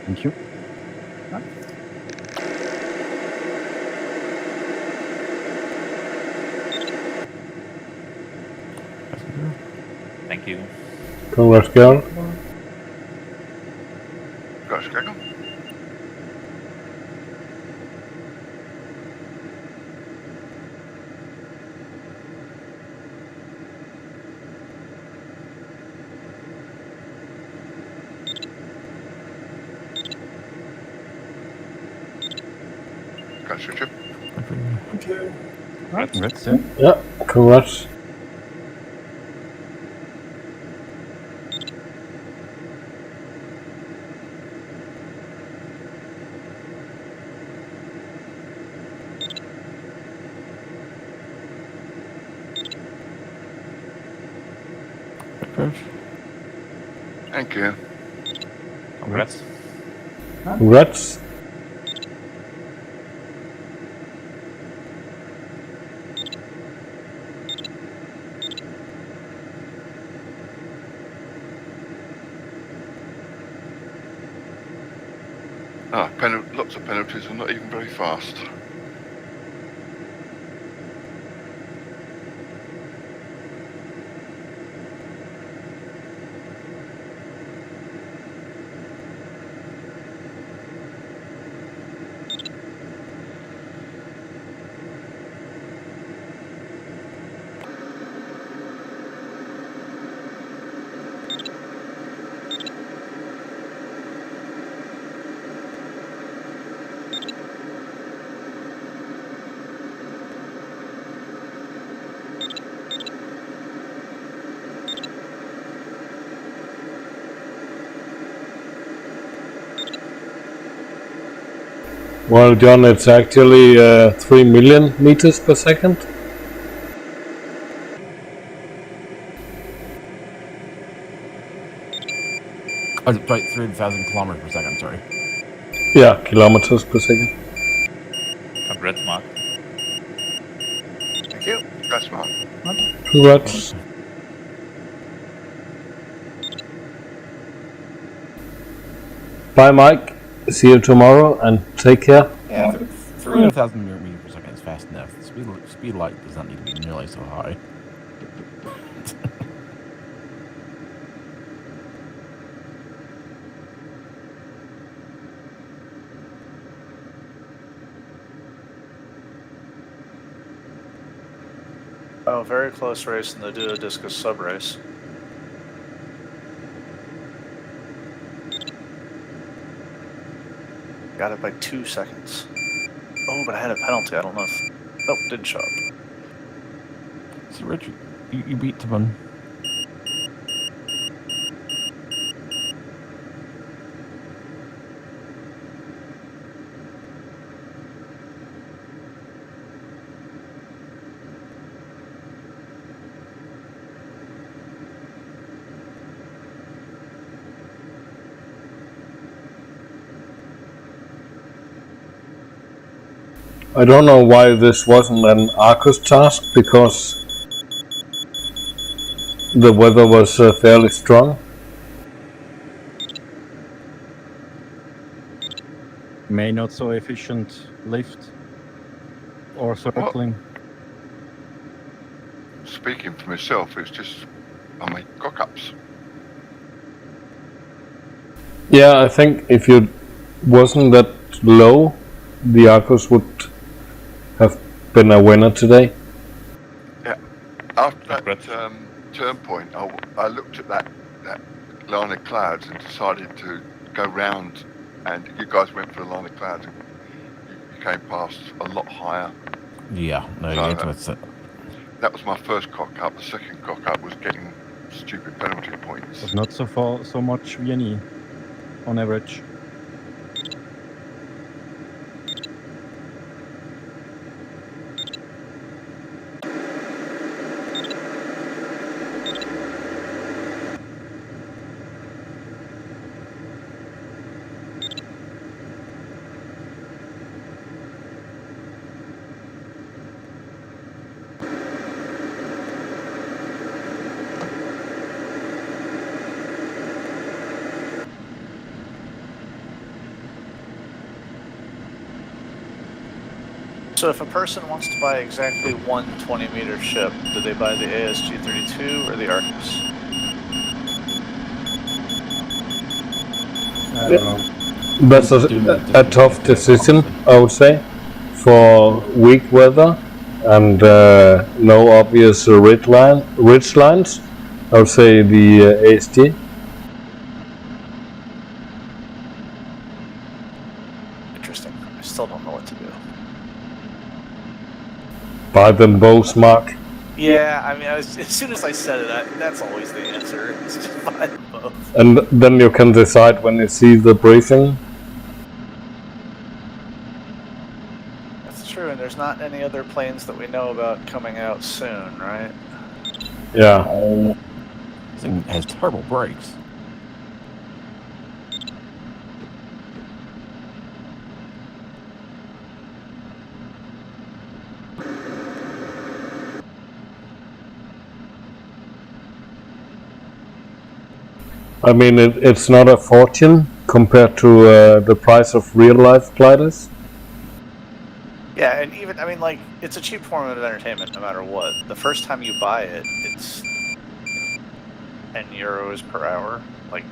Thank you. Thank you. Congrats, girl. Gosh, gaggle. Gosh, Chip. Congrats. Yeah, congrats. Thank you. Congrats. Congrats. Lots of penalties and not even very fast. Well, John, it's actually 3 million meters per second. Oh, sorry, 300,000 kilometers per second, sorry. Yeah, kilometers per second. Congrats, Mark. Thank you. That's smart. Congrats. Bye, Mike. See you tomorrow and take care. Yeah, 300,000 meters per second is fast enough. The speed light does not need to be nearly so high. Oh, very close race in the duo discus sub race. Got it by 2 seconds. Oh, but I had a penalty. I don't know if... Nope, didn't show up. So Richard, you beat Tchin. I don't know why this wasn't an Arcus task, because the weather was fairly strong. May not so efficient lift or circling. Speaking for myself, it's just I made cock-ups. Yeah, I think if you wasn't that low, the Arcus would have been a winner today. Yeah. After that turn point, I looked at that line of clouds and decided to go round, and you guys went for the line of clouds and you came past a lot higher. Yeah, no, So, that's it. that was my first cock-up. The second cock-up was getting stupid penalty points. But not so much VNE on average. So if a person wants to buy exactly one 20-meter ship, do they buy the ASG-32 or the Arcus? I don't know. That's a tough decision, I would say, for weak weather and no obvious ridge lines. I would say the AST. Interesting. I still don't know what to do. Buy them both, Mark. Yeah, I mean, as soon as I said it, that's always the answer. It's just buy them both. And then you can decide when you see the briefing. That's true, and there's not any other planes that we know about coming out soon, right? Yeah. This thing has terrible brakes. I mean, it's not a fortune compared to the price of real-life gliders. Yeah, and even, I mean, like, it's a cheap form of entertainment no matter what. The first time you buy it, it's 10 euros per hour. Like,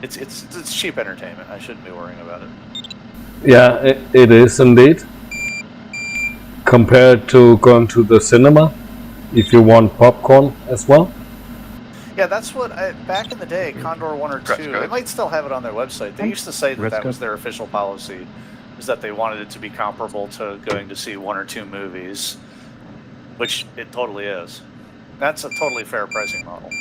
it's cheap entertainment. I shouldn't be worrying about it. Yeah, it is indeed. Compared to going to the cinema, if you want popcorn as well. Yeah, that's what, back in the day, Condor 1 or 2, they might still have it on their website. They used to say that that was their official policy, is that they wanted it to be comparable to going to see 1 or 2 movies, which it totally is. That's a totally fair pricing model.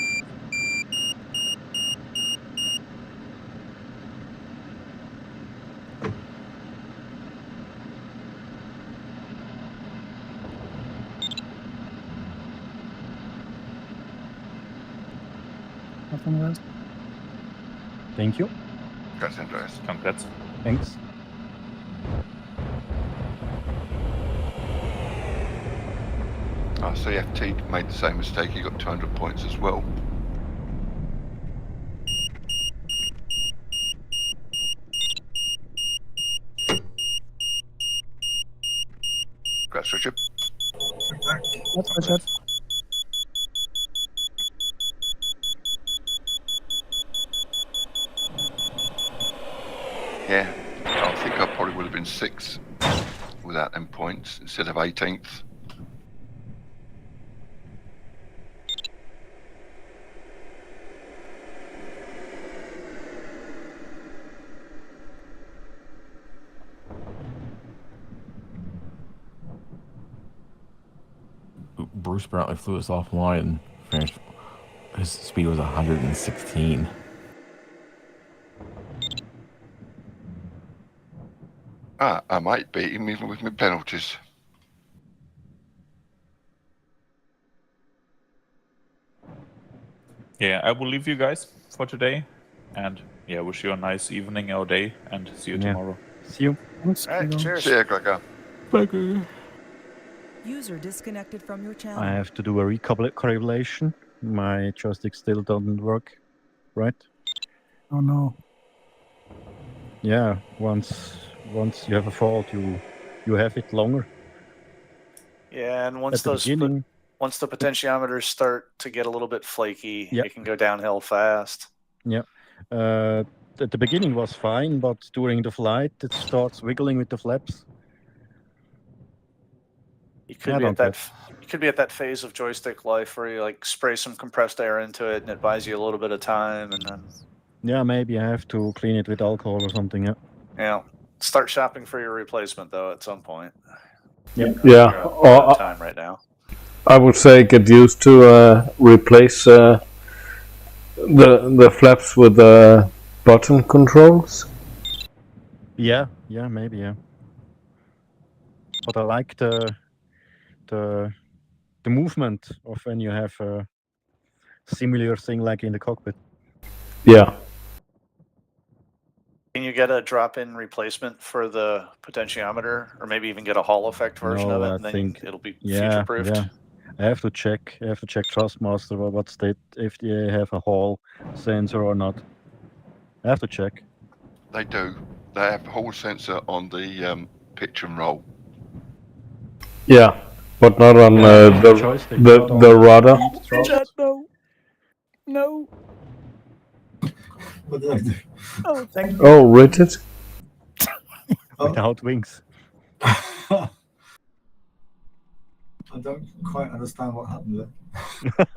Nothing else. Thank you. Congrats, Andreas. Congrats. Thanks. CFT made the same mistake. He got 200 points as well. Congrats, Richard. That's Richard. Yeah, I think I probably would have been 6th without them points instead of 18th. Bruce apparently flew us offline and finished. His speed was 116. I might beat him even with my penalties. Yeah, I will leave you guys for today. And yeah, wish you a nice evening or day, and see you Yeah. tomorrow. See you. Thanks, All right, Gregor. cheers. See ya, Gregor. User disconnected from your channel. I have to do a recalibration. My joystick still doesn't work, right? Oh no. Yeah, once you have a fault, you have it longer. Yeah, and At once the those beginning, once the potentiometers start to get a little bit flaky, Yep. it can go downhill fast. yeah. At the beginning was fine, but during the flight it starts wiggling with the flaps. You could I be at don't that. You could be at that phase of joystick life where you like spray some compressed air into it, and it buys you a little bit of time, and then Yeah, maybe I have to clean it with alcohol or something. Yeah. Start shopping for your replacement though at some point. Yeah, You're out or of time right now. I would say get used to replace the flaps with button controls. Yeah, maybe, yeah. But I like the movement of when you have a similar thing like in the cockpit. Yeah. Can you get a drop-in replacement for the potentiometer, or maybe even get a Hall effect version No, of it, I and then think- it'll be Yeah, future-proofed? yeah. I have to check Trustmaster what state if they have a Hall sensor or not. I have to check. They do. They have a Hall sensor on the pitch and roll. Yeah, but not on the joystick, not on the rudder. speed thrust. No. What did I do? Oh, thank you. Oh, rigid. Without wings. I don't quite understand what happened there.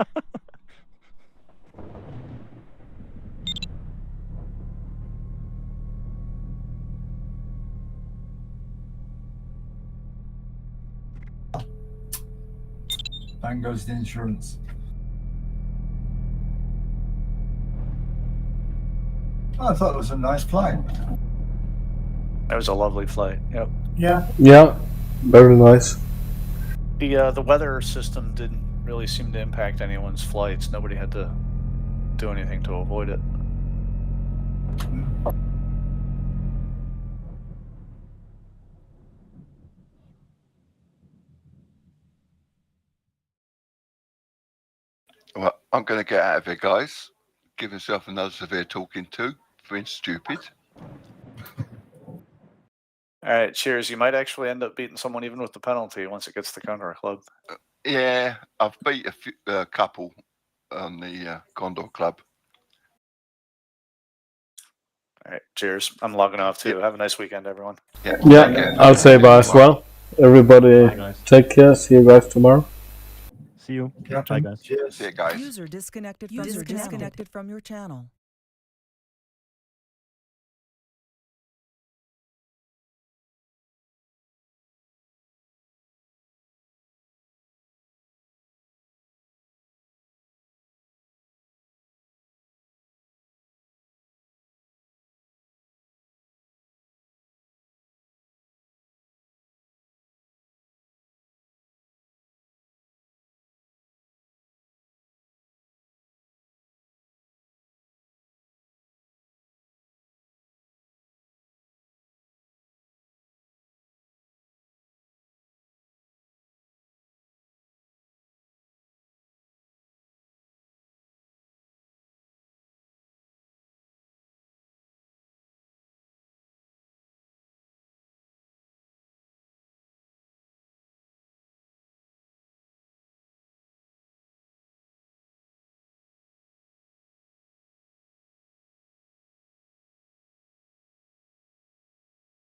Bang goes the insurance. I thought it was a nice flight. That was a lovely flight. Yep. Yeah. Yeah, very nice. The weather system didn't really seem to impact anyone's flights. Nobody had to do anything to avoid it. Well, I'm going to get out of here, guys. Give yourself another severe talking to for being stupid. All right, cheers. You might actually end up beating someone even with the penalty once it gets to Condor Club. Yeah, I've beat a couple on the Condor Club. All right, cheers. I'm logging off too. Have a nice weekend, everyone. Yeah, I'll say bye as well. Everybody, Bye, guys. take care. See you guys tomorrow. See you. Yeah. Bye, guys. Cheers. See you guys. User disconnected from your channel.